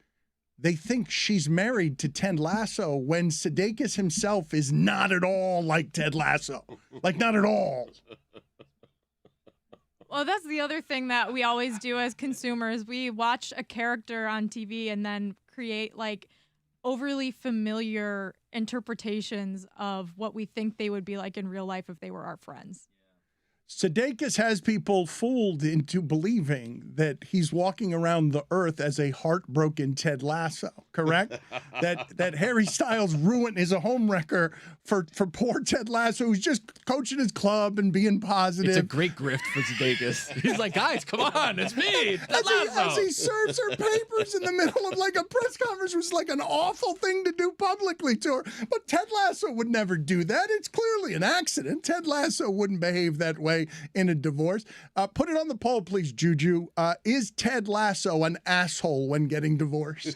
they think she's married to Ted Lasso when Sudeikis himself is not at all like Ted Lasso. Like, not at all. Well, that's the other thing that we always do as consumers. We watch a character on TV and then create like overly familiar interpretations of what we think they would be like in real life if they were our friends. Sudeikis has people fooled into believing that he's walking around the earth as a heartbroken Ted Lasso, correct? that Harry Styles is a homewrecker for poor Ted Lasso, who's just coaching his club and being positive. It's a great grift for Sudeikis. He's like, guys, come on, it's me, Ted Lasso. As he serves her papers in the middle of like a press conference, was like an awful thing to do publicly to her. But Ted Lasso would never do that. It's clearly an accident. Ted Lasso wouldn't behave that way in a divorce. Put it on the poll, please, Juju. Is Ted Lasso an asshole when getting divorced?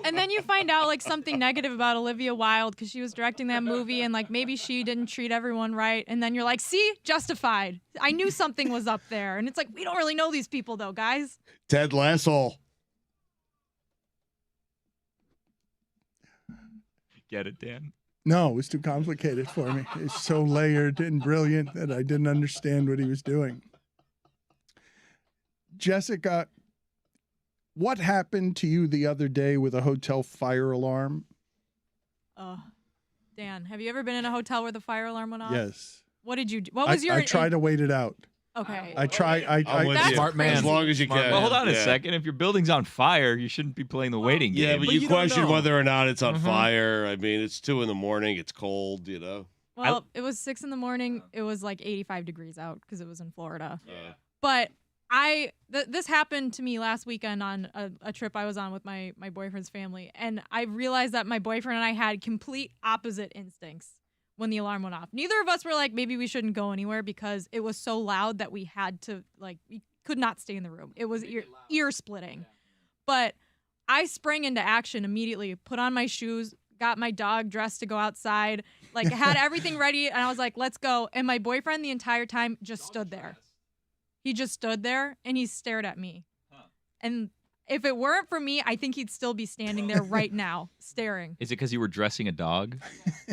And then you find out like something negative about Olivia Wilde because she was directing that movie and like maybe she didn't treat everyone right. And then you're like, see, justified. I knew something was up there. And it's like, we don't really know these people though, guys. Ted Lasso. Get it, Dan? No, it was too complicated for me. It's so layered and brilliant that I didn't understand what he was doing. Jessica, what happened to you the other day with a hotel fire alarm? Dan, have you ever been in a hotel where the fire alarm went off? Yes. What did you do? What was your... I try to wait it out. Okay. I try. I'm with you. Smart man. As long as you can. Well, hold on a second. If your building's on fire, you shouldn't be playing the waiting game. Yeah, but you you don't question know. whether or not it's on fire. I mean, it's 2 a.m. It's cold, you know. Well, it was 6 a.m. It was like 85 degrees out because it was in Florida. But this happened to me last weekend on a trip I was on with my boyfriend's family. And I realized that my boyfriend and I had complete opposite instincts when the alarm went off. Neither of us were like, maybe we shouldn't go anywhere because it was so loud that we had to, like, we could not stay in the room. It was ear splitting. But I sprang into action immediately, put on my shoes, got my dog dressed to go outside, like had everything ready. And I was like, let's go. And my boyfriend the entire time just stood there. He just stood there and he stared at me. And if it weren't for me, I think he'd still be standing there right now, staring. Is it because you were dressing a dog?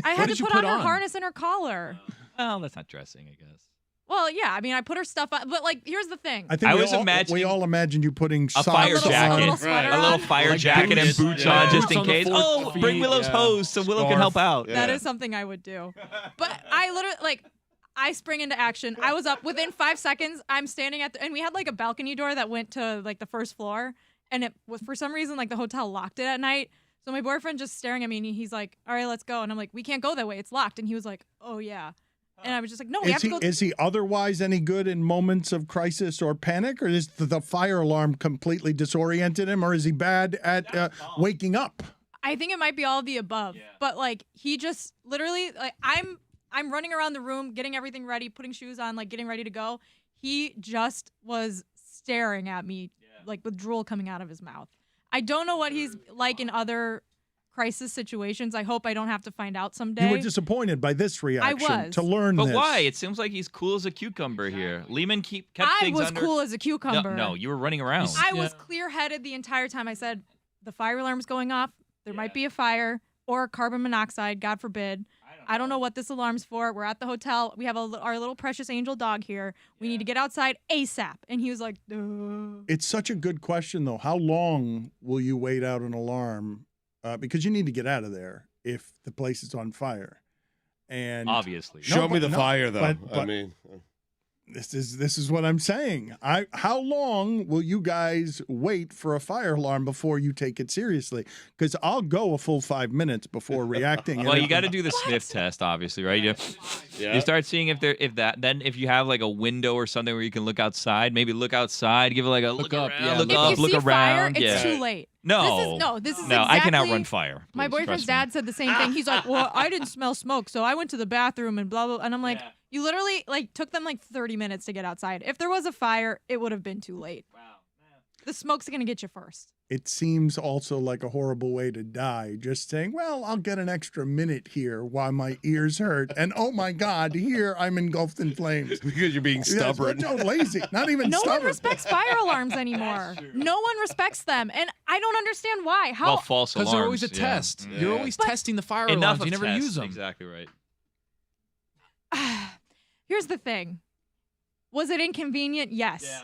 I had to put on her harness and her collar. Well, that's not dressing, I guess. Well, yeah. I mean, I put her stuff on, but like, here's the thing. I think we all imagined you putting a fire jacket, a little fire jacket and boots on just in case. Oh, bring Willow's hose so Willow can help out. That is something I would do. But I literally I sprang into action. I was up within 5 seconds. I'm standing and we had like a balcony door that went to like the first floor. And it was, for some reason, like the hotel locked it at night. So my boyfriend just staring at me and he's like, all right, let's go. And I'm like, we can't go that way. It's locked. And he was like, oh, yeah. And I was just like, no, we have to go. Is he otherwise any good in moments of crisis or panic? Or is the fire alarm completely disoriented him? Or is he bad at waking up? I think it might be all of the above. Yeah. But like, he just literally, like, I'm running around the room, getting everything ready, putting shoes on, like getting ready to go. He just was staring at me. Like with drool coming out of his mouth. I don't know what he's like in other crisis situations. I hope I don't have to find out someday. You were disappointed by this reaction. I was. To learn but this. Why? It seems like he's cool as a cucumber here. Lehman kept things I was cool as a cucumber. No, you were running around. I was clear-headed the entire time. I said, the fire alarm's going off. There might be a fire or carbon monoxide, God forbid. I don't know what this alarm's for. We're at the hotel. We have our little precious angel dog here. We need to get outside ASAP. And he was like, duh. It's such a good question, though. How long will you wait out an alarm? Because you need to get out of there if the place is on fire. And obviously. Show me the fire, though. I mean... This is what I'm saying. How long will you guys wait for a fire alarm before you take it seriously? Because I'll go a full 5 minutes before reacting. Well, you got to do the sniff test, obviously, right? You start seeing if you have like a window or something where you can look outside. Maybe look outside, give it like a look up, look up, look around. Fire, it's too late. No, this is exactly, I can outrun fire. My boyfriend's dad said the same thing. He's like, well, I didn't smell smoke, so I went to the bathroom and blah blah. And I'm like. You literally like took them like 30 minutes to get outside. If there was a fire, it would have been too late. Wow. The smoke's going to get you first. It seems also like a horrible way to die. Just saying, well, I'll get an extra minute here while my ears hurt. And oh my God, here I'm engulfed in flames. Because you're being stubborn. Yes, no, lazy. Not even No stubborn. one respects fire alarms anymore. No one respects them. And I don't understand why. How? Well, false alarms. Because they're always a yeah. test. You're always testing the fire Enough alarms. of You never tests. use them. Exactly right. Here's the thing. Was it inconvenient? Yes. Yeah.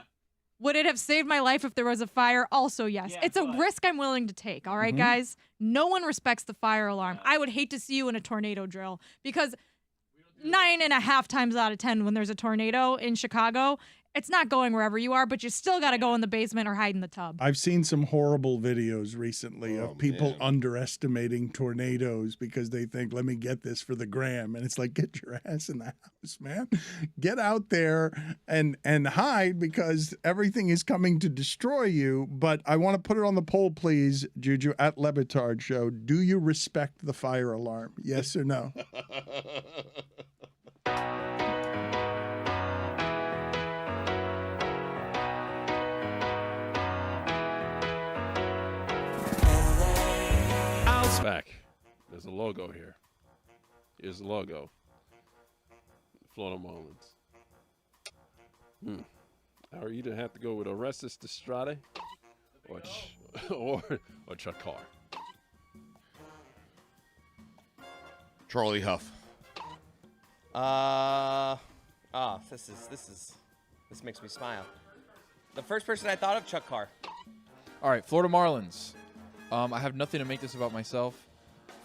Would it have saved my life if there was a fire? Also, yes. Yeah, it's a risk I'm willing to take, all right, guys? No one respects the fire alarm. I would hate to see you in a tornado drill because 9.5 times out of 10 when there's a tornado in Chicago, it's not going wherever you are, but you still got to go in the basement or hide in the tub. I've seen some horrible videos recently of people man. underestimating tornadoes because they think, let me get this for the gram. And it's like, get your ass in the house, man. Get out there and hide because everything is coming to destroy you. But I want to put it on the poll, please, Juju, at LeBatardShow. Do you respect the fire alarm? Yes or no? Back. There's a logo here. Here's the logo. Florida Marlins. Are you to have to go with Orestes Destrade or Chuck Carr? Charlie Huff. This makes me smile. The first person I thought of, Chuck Carr. All right, Florida Marlins. I have nothing to make this about myself.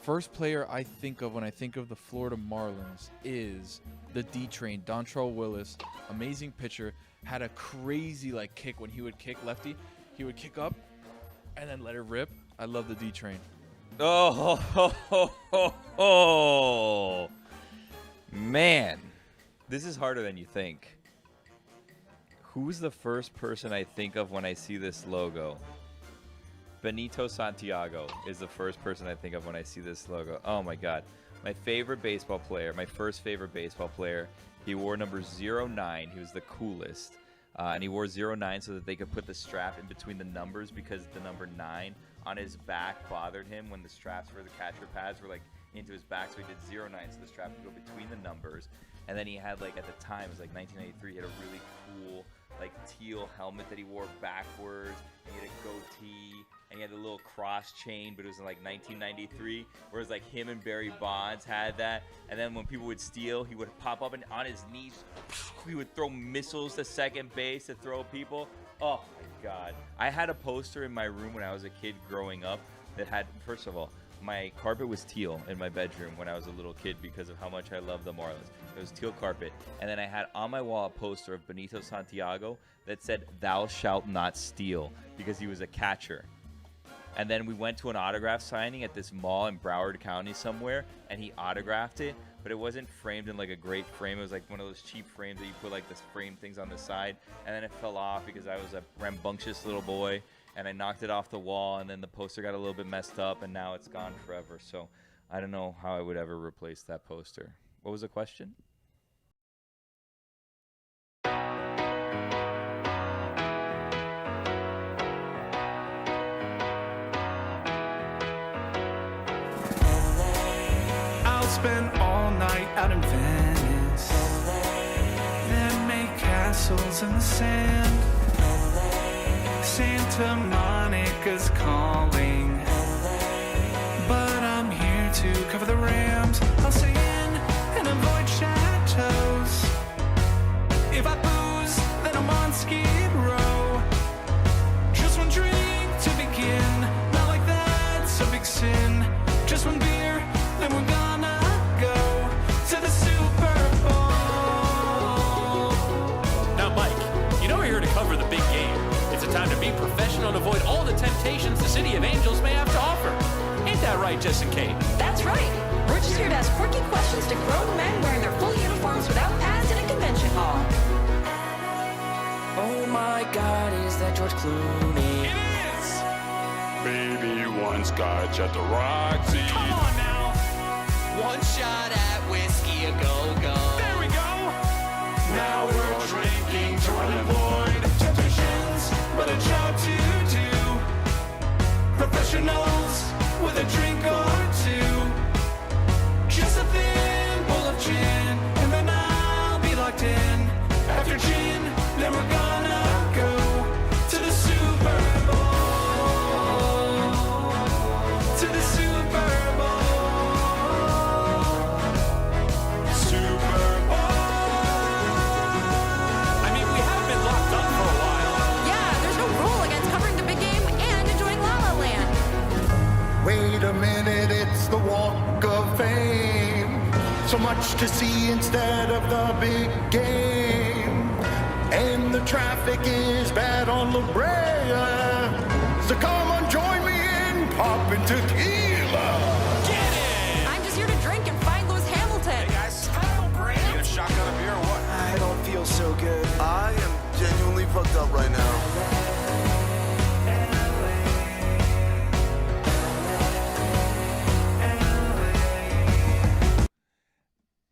First player I think of when I think of the Florida Marlins is the D Train, Dontrell Willis. Amazing pitcher. Had a crazy kick when he would kick lefty. He would kick up and then let it rip. I love the D Train. Oh, man. This is harder than you think. Who's the first person I think of when I see this logo? Benito Santiago is the first person I think of when I see this logo. Oh, my God. My favorite baseball player, my first favorite baseball player, he wore number 09. He was the coolest. And he wore 09 so that they could put the strap in between the numbers because the number 9 on his back bothered him when the straps for the catcher pads were into his back. So he did 09 so the strap could go between the numbers. And then he had at the time, it was 1993, he had a really cool teal helmet that he wore backwards. And he had a goatee. And he had a little cross chain, but it was in 1993. Whereas him and Barry Bonds had that. And then when people would steal, he would pop up and on his knees, he would throw missiles to second base to throw people. Oh my God. I had a poster in my room when I was a kid growing up that had, first of all, my carpet was teal in my bedroom when I was a little kid because of how much I loved the Marlins. It was teal carpet. And then I had on my wall a poster of Benito Santiago that said, "Thou shalt not steal," because he was a catcher. And then we went to an autograph signing at this mall in Broward County somewhere, and he autographed it, but it wasn't framed in a great frame. It was one of those cheap frames that you put this frame things on the side, and then it fell off because I was a rambunctious little boy, and I knocked it off the wall, and then the poster got a little bit messed up, and now it's gone forever. So I don't know how I would ever replace that poster. What was the question? Spend all night out in Venice, then make castles in the sand. Santa Monica's calling, but I'm here to cover the Rams. I'll stay in and avoid chateaus. If I booze, then I'm on Skid Row. Just one drink to begin, not like that's a big sin. Just one beer, then we're gonna to the Super Bowl. Now, Mike, you know we're here to cover the big game. It's a time to be professional and avoid all the temptations the City of Angels may have to offer. Ain't that right, Jess and Kate? That's right. We're just here to ask quirky questions to grown men wearing their full uniforms without pads in a convention hall. Oh my God, is that George Clooney? It is! Baby, one scotch at the Roxy. Come on now! One shot at whiskey, a go-go. There we go! Now we're drinking to avoid temptations, but a job to professionals with a drink or two. Just a thin bowl of gin, and then I'll be locked in. After gin, then we're gonna go to the Super Bowl. To the Super Bowl. Super I mean, we have been locked up for a while. Yeah, there's no rule against covering the big game and enjoying La La Land. Wait a minute, it's the Walk of Fame. So much to see instead of the big game. And the traffic is bad on La Brea. So come on, join me in popping tequila. I'm just here to drink and find Lewis Hamilton. Hey guys, need a shotgun of beer or what? I don't feel so good. I am genuinely fucked up right now.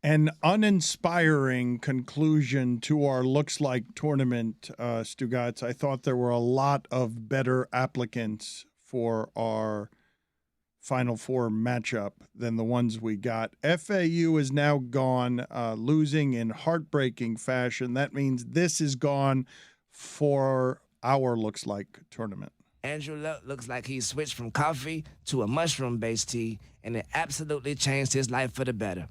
An uninspiring conclusion to our Looks Like tournament, Stugotz. I thought there were a lot of better applicants for our Final Four matchup than the ones we got. FAU is now gone, losing in heartbreaking fashion. That means this is gone for our Looks Like tournament. Andrew Luck looks like he switched from coffee to a mushroom-based tea, and it absolutely changed his life for the better.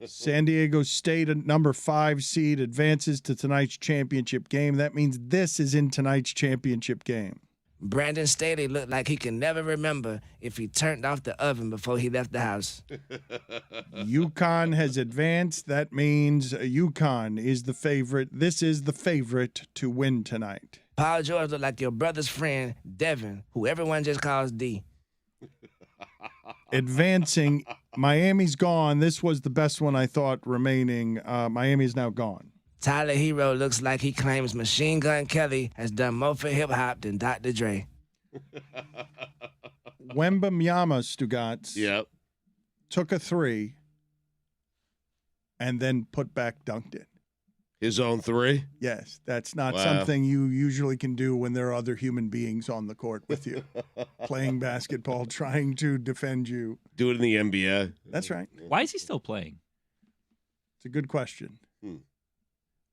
San Diego State, a number 5 seed, advances to tonight's championship game. That means this is in tonight's championship game. Brandon Staley looked like he can never remember if he turned off the oven before he left the house. UConn has advanced. That means UConn is the favorite. This is the favorite to win tonight. Paul George looked like your brother's friend, Devin, who everyone just calls D. Advancing, Miami's gone. This was the best one I thought remaining. Miami is now gone. Tyler Hero looks like he claims Machine Gun Kelly has done more for hip-hop than Dr. Dre. Wembanyama, Stugotz. Yep. Took a 3 and then put back dunked it. His own 3? Yes, that's not Wow. something you usually can do when there are other human beings on the court with you, playing basketball, trying to defend you. Do it in the NBA. That's right. Why is he still playing? It's a good question.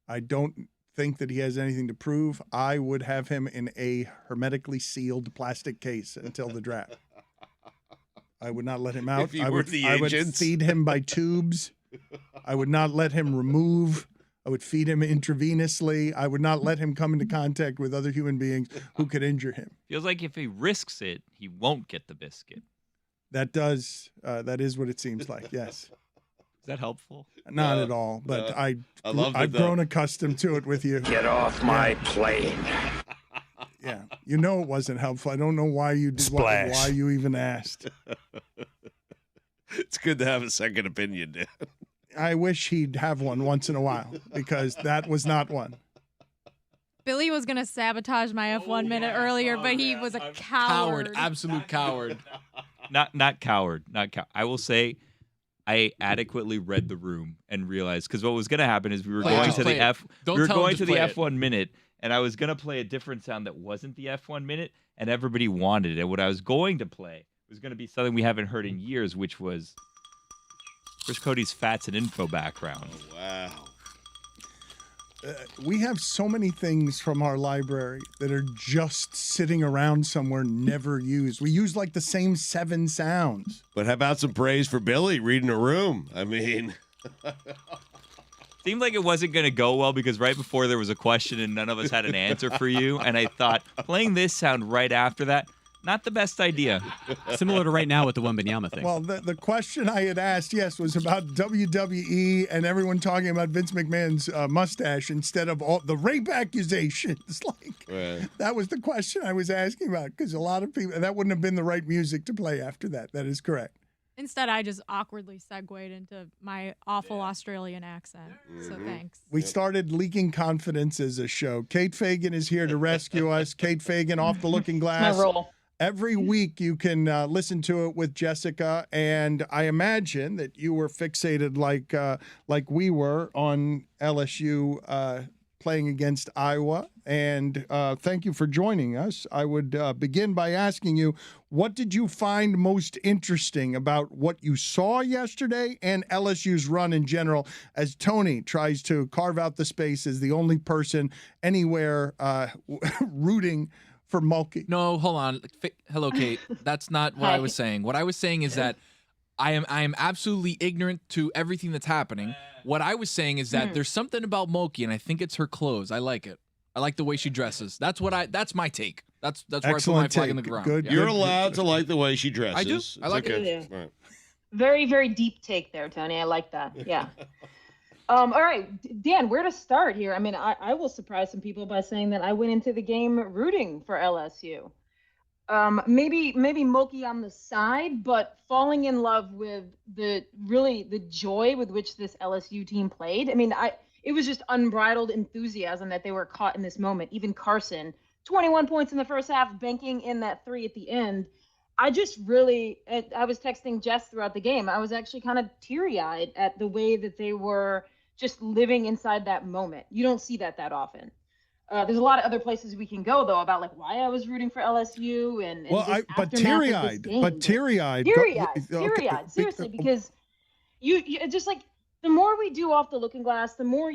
I don't think that he has anything to prove. I would have him in a hermetically sealed plastic case until the draft. I would not let him out. If you were the I would agents. feed him by tubes. I would not let him remove. I would feed him intravenously. I would not let him come into contact with other human beings who could injure him. Feels like if he risks it, he won't get the biscuit. That is what it seems like. Yes. Is that helpful? Not at all, but I love I've it, though. grown accustomed to it with you. Get off my plane. Yeah, you know it wasn't helpful. I don't know why you did why you even asked. It's good to have a second opinion, Dan. I wish he'd have one once in a while because that was not one. Billy was going to sabotage my F1 minute earlier, but he was a coward. Absolute coward. Not coward. I will say I adequately read the room and realized because what was going to happen is we were going to the F1 minute, and I was going to play a different sound that wasn't the F1 minute, and everybody wanted it. And what I was going to play was going to be something we haven't heard in years, which was Chris Cody's Fats and Info background. Oh, wow. We have so many things from our library that are just sitting around somewhere, never used. We use like the same 7 sounds. But how about some praise for Billy reading a room? I mean, Seemed like it wasn't going to go well because right before there was a question and none of us had an answer for you. And I thought playing this sound right after that, not the best idea. Similar to right now with the Wembanyama thing. Well, the question I had asked, yes, was about WWE and everyone talking about Vince McMahon's mustache instead of all the rape accusations. That was the question I was asking about because a lot of people, that wouldn't have been the right music to play after that. That is correct. Instead, I just awkwardly segued into my awful Australian accent. So thanks. We started leaking confidence as a show. Kate Fagan is here to rescue us. Kate Fagan off the looking glass. My role. Every week you can listen to it with Jessica, and I imagine that you were fixated like we were on LSU playing against Iowa, and thank you for joining us. I would begin by asking you, what did you find most interesting about what you saw yesterday and LSU's run in general, as Tony tries to carve out the space as the only person anywhere rooting for Mulkey? No, hold on. Hello, Kate. That's not what I was saying. What I was saying is that I am absolutely ignorant to everything that's happening. What I was saying is that there's something about Mulkey, and I think it's her clothes. I like it. I like the way she dresses. That's my take. That's where I put my flag in the ground. Good. You're allowed to like the way she dresses. I do. I like okay. it. Right. Very, very deep take there, Tony. I like that. Yeah. All right, Dan, where to start here? I mean, I will surprise some people by saying that I went into the game rooting for LSU. Maybe Mulkey on the side, but falling in love with the joy with which this LSU team played. I mean, it was just unbridled enthusiasm that they were caught in this moment. Even Carson, 21 points in the first half, banking in that 3 at the end. I was texting Jess throughout the game. I was actually kind of teary-eyed at the way that they were just living inside that moment. You don't see that often. There's a lot of other places we can go, though, about like why I was rooting for LSU and teary-eyed. Seriously, because you just like, the more we do off the looking glass, the more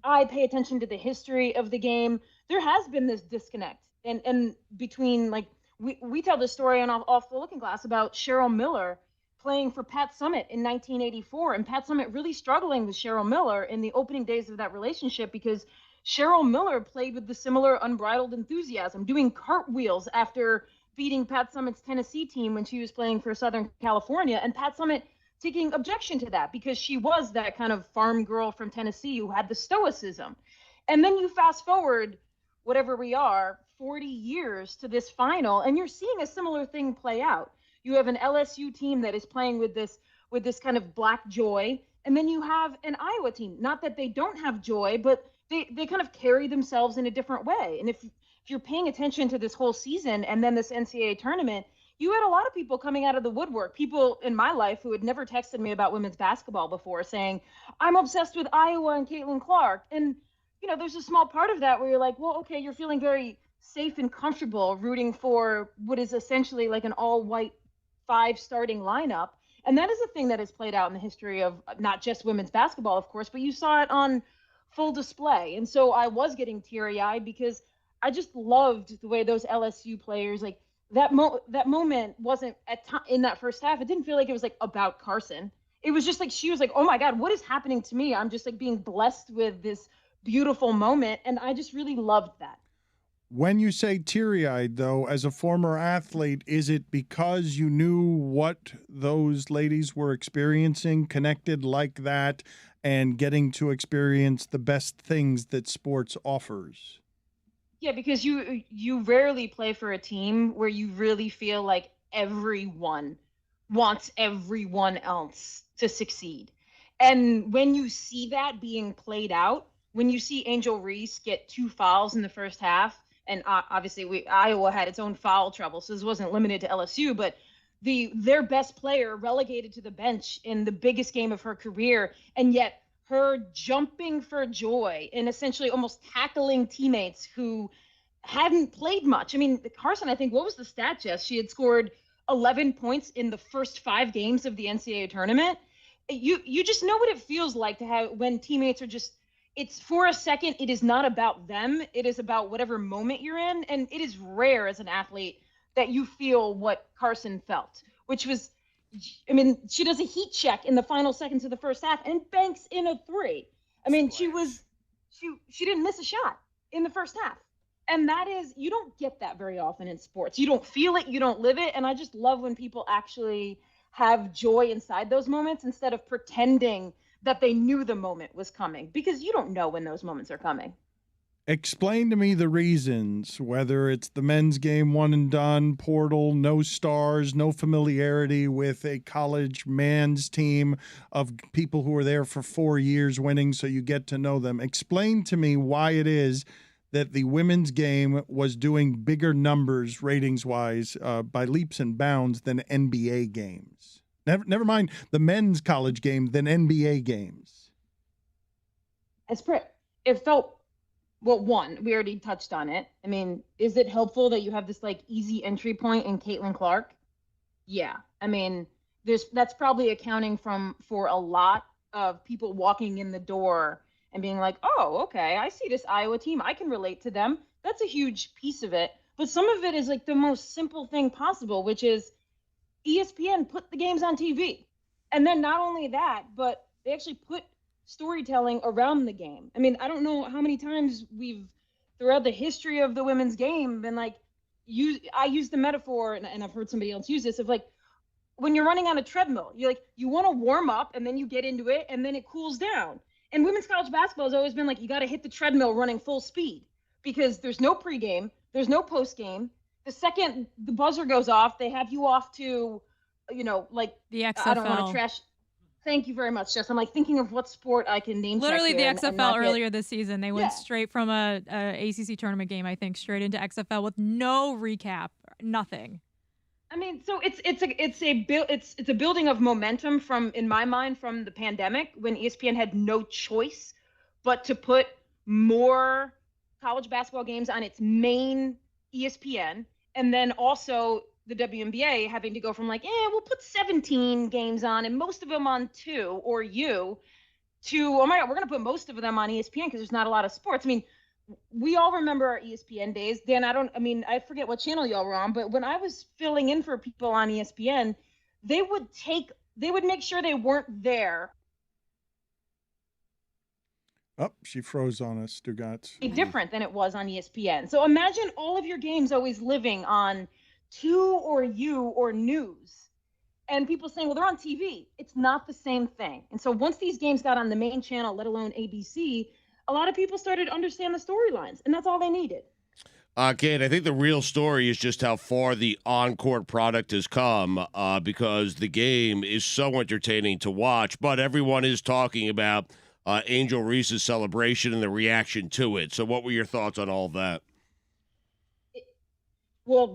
I pay attention to the history of the game. There has been this disconnect and between, like, we tell this story on off the looking glass about Cheryl Miller playing for Pat Summitt in 1984, and Pat Summitt really struggling with Cheryl Miller in the opening days of that relationship, because Cheryl Miller played with the similar unbridled enthusiasm, doing cartwheels after beating Pat Summitt's Tennessee team when she was playing for Southern California, and Pat Summitt taking objection to that because she was that kind of farm girl from Tennessee who had the stoicism. And then you fast forward, whatever we are, 40 years to this final, and you're seeing a similar thing play out. You have an LSU team that is playing with this kind of black joy, and then you have an Iowa team. Not that they don't have joy, but they kind of carry themselves in a different way. And if you're paying attention to this whole season and then this NCAA tournament, you had a lot of people coming out of the woodwork, people in my life who had never texted me about women's basketball before, saying, I'm obsessed with Iowa and Caitlin Clark. And, there's a small part of that where you're like, well, okay, you're feeling very safe and comfortable rooting for what is essentially like an all-white 5 starting lineup. And that is a thing that has played out in the history of not just women's basketball, of course, but you saw it on full display. And so I was getting teary-eyed because I just loved the way those LSU players, like, that moment wasn't in that first half. It didn't feel like it was like about Carson. It was just like she was like, oh my God, what is happening to me? I'm just like being blessed with this beautiful moment. And I just really loved that. When you say teary-eyed, though, as a former athlete, is it because you knew what those ladies were experiencing, connected like that, and getting to experience the best things that sports offers? Yeah, because you rarely play for a team where you really feel like everyone wants everyone else to succeed. And when you see that being played out, when you see Angel Reese get 2 fouls in the first half, and obviously Iowa had its own foul trouble, so this wasn't limited to LSU, but their best player relegated to the bench in the biggest game of her career, and yet her jumping for joy and essentially almost tackling teammates who hadn't played much. I mean, Carson, I think, what was the stat, Jess? She had scored 11 points in the first 5 games of the NCAA tournament. You just know what it feels like to have when teammates are just, it's for a second, it is not about them. It is about whatever moment you're in. And it is rare as an athlete that you feel what Carson felt, which was, I mean, she does a heat check in the final seconds of the first half and banks in a 3. I mean, she didn't miss a shot in the first half. And that is, you don't get that very often in sports. You don't feel it, you don't live it. And I just love when people actually have joy inside those moments instead of pretending that they knew the moment was coming, because you don't know when those moments are coming. Explain to me the reasons, whether it's the men's game, one and done, portal, no stars, no familiarity with a college man's team of people who are there for 4 years winning, so you get to know them. Explain to me why it is that the women's game was doing bigger numbers ratings-wise by leaps and bounds than NBA games. Never mind the men's college game than NBA games. it felt, well, one, we already touched on it. I mean, is it helpful that you have this like easy entry point in Caitlin Clark? Yeah. I mean, that's probably accounting for a lot of people walking in the door and being like, oh, okay, I see this Iowa team. I can relate to them. That's a huge piece of it. But some of it is like the most simple thing possible, which is ESPN put the games on TV. And then not only that, but they actually put storytelling around the game. I mean, I don't know how many times we've, throughout the history of the women's game, been like, I use the metaphor, and I've heard somebody else use this, of like, when you're running on a treadmill, you want to warm up and then you get into it and then it cools down. And women's college basketball has always been like, you got to hit the treadmill running full speed because there's no pregame, there's no postgame. The second the buzzer goes off, they have you off to, like the XFL. I don't want to trash. Thank you very much, Jess. I'm like thinking of what sport I can name. Literally the XFL earlier this season. They went straight from a ACC tournament game, I think, straight into XFL with no recap, nothing. I mean, so it's a building of momentum from, in my mind, from the pandemic when ESPN had no choice but to put more college basketball games on its main ESPN, and then also the WNBA having to go from like, we'll put 17 games on and most of them on 2 or to, oh my God, we're going to put most of them on ESPN because there's not a lot of sports. I mean, we all remember our ESPN days. Dan, I forget what channel y'all were on, but when I was filling in for people on ESPN, they would make sure they weren't there. Oh, she froze on us, Stugotz. Different than it was on ESPN. So imagine all of your games always living on 2 or news, and people saying, well, they're on TV. It's not the same thing. And so once these games got on the main channel, let alone ABC, a lot of people started to understand the storylines, and that's all they needed. Kate, I think the real story is just how far the on-court product has come because the game is so entertaining to watch, but everyone is talking about Angel Reese's celebration and the reaction to it. So what were your thoughts on all that? Well,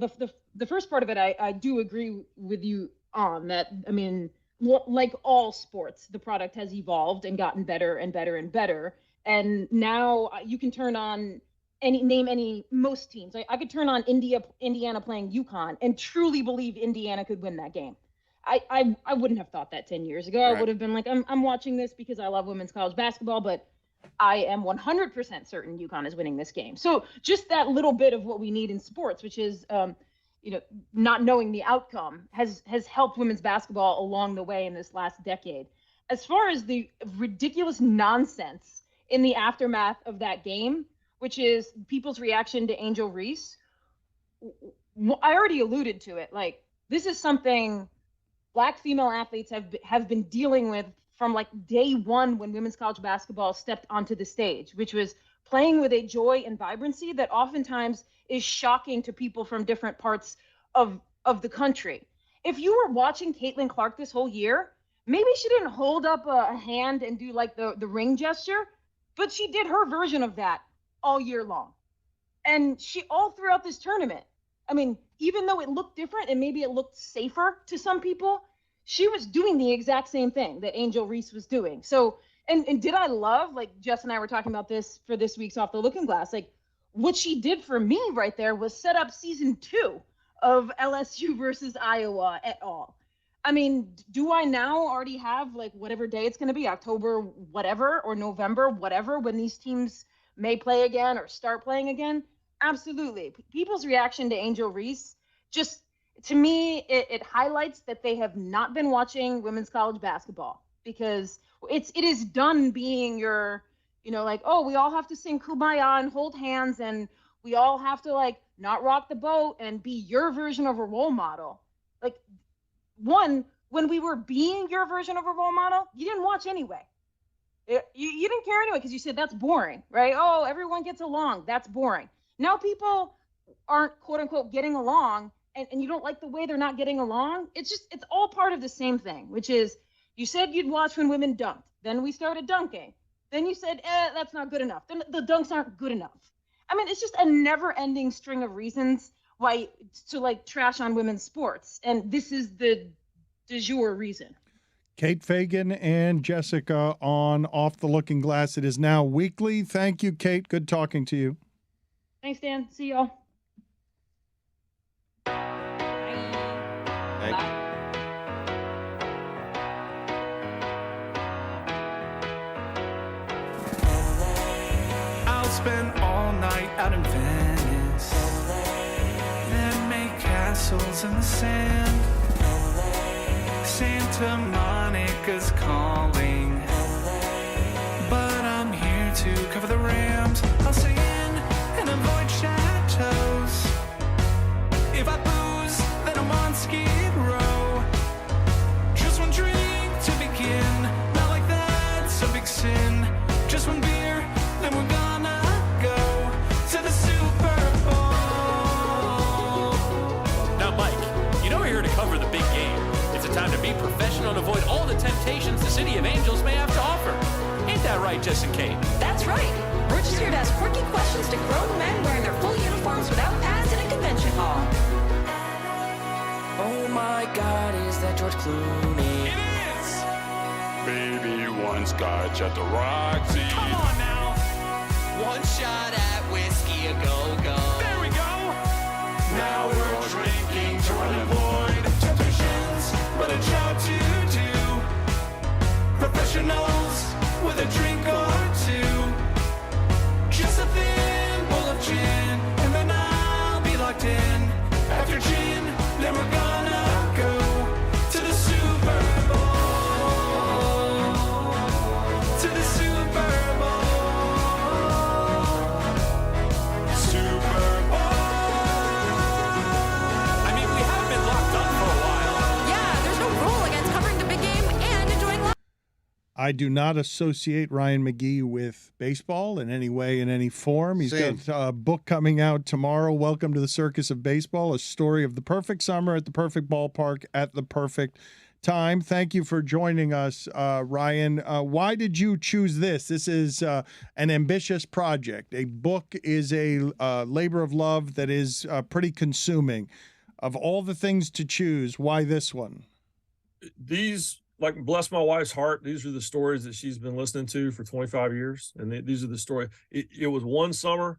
the first part of it, I do agree with you on that. I mean, like all sports, the product has evolved and gotten better and better and better. And now you can turn on most teams. I could turn on Indiana playing UConn and truly believe Indiana could win that game. I wouldn't have thought that 10 years ago. Right. I would have been like, I'm watching this because I love women's college basketball, but I am 100% certain UConn is winning this game. So just that little bit of what we need in sports, which is, not knowing the outcome, has helped women's basketball along the way in this last decade. As far as the ridiculous nonsense in the aftermath of that game, which is people's reaction to Angel Reese, I already alluded to it. Like, this is something Black female athletes have been dealing with from like day one when women's college basketball stepped onto the stage, which was playing with a joy and vibrancy that oftentimes is shocking to people from different parts of the country. If you were watching Caitlin Clark this whole year, maybe she didn't hold up a hand and do like the ring gesture, but she did her version of that all year long. And she all throughout this tournament, I mean, even though it looked different and maybe it looked safer to some people, she was doing the exact same thing that Angel Reese was doing. So, and did I love, like Jess and I were talking about this for this week's Off the Looking Glass, like what she did for me right there was set up season 2 of LSU versus Iowa et al. I mean, do I now already have like whatever day it's going to be, October whatever or November whatever, when these teams may play again or start playing again? Absolutely. People's reaction to Angel Reese, just to me, it highlights that they have not been watching women's college basketball, because it is done being your, like, oh, we all have to sing Kumbaya and hold hands, and we all have to like not rock the boat and be your version of a role model. Like, one, when we were being your version of a role model, you didn't watch anyway. You didn't care anyway because you said that's boring, right? Oh, everyone gets along. That's boring. Now people aren't, quote unquote, getting along, and you don't like the way they're not getting along. It's all part of the same thing, which is you said you'd watch when women dunked. Then we started dunking. Then you said, that's not good enough. Then the dunks aren't good enough. I mean, it's just a never-ending string of reasons why to like trash on women's sports. And this is the de jour reason. Kate Fagan and Jessica on Off the Looking Glass. It is now weekly. Thank you, Kate. Good talking to you. Thanks, Dan. See y'all. Thank you. I'll spend all night out in Venice, then make castles in the sand. Santa Monica's calling, but I'm here to cover the Rams. I'll stay in and avoid chateaus. If I booze, then I'm on Skid Row. Just one drink to begin, not like that's a big sin. Just one beer, then we're gonna go to the Super Bowl. Now, Mike, you know we're here to cover the big game. It's a time to be professional and avoid all the temptations the City of Angels may have to offer. Ain't that right, Jess and Kate? That's right. We're just here to ask quirky questions to grown men wearing their full uniforms without pads in a convention hall. Oh my God, is that George Clooney? It is! Baby, one scotch at the Roxy. Come on now! One shot at whiskey, a go-go. There we go! Now we're drinking to avoid temptations, but a job to do. Professionals with a drink or two. Just a thimble of gin, and then I'll be locked in. After gin, then we're gonna go to the Super Bowl. To the Super Bowl. Super Bowl. I mean, we have been locked up for a while. Yeah, there's no rule against covering the big game and enjoying live. I do not associate Ryan McGhee with baseball in any way, in any form. He's Same. got a book coming out tomorrow. Welcome to the Circus of Baseball, a story of the perfect summer at the perfect ballpark at the perfect time. Thank you for joining us, Ryan. Why did you choose this? This is an ambitious project. A book is a labor of love that is pretty consuming. Of all the things to choose, why this one? These, like, bless my wife's heart, these are the stories that she's been listening to for 25 years. And these are the stories. It was one summer.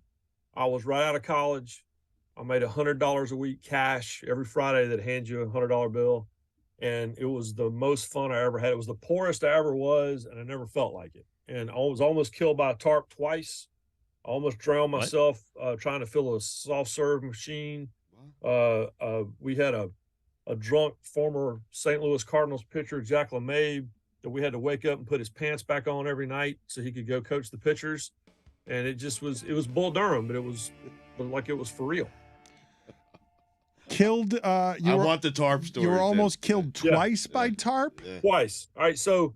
I was right out of college. I made $100 a week cash every Friday that hands you a $100 bill. And it was the most fun I ever had. It was the poorest I ever was, and I never felt like it. And I was almost killed by a tarp twice. I almost drowned myself trying to fill a soft serve machine. We had a drunk former St. Louis Cardinals pitcher, Jack LeMay, that we had to wake up and put his pants back on every night so he could go coach the pitchers. And it was Bull Durham, but it was like it was for real. Killed. I want the tarp story. You were almost killed twice by tarp? Yeah. Twice. All right. So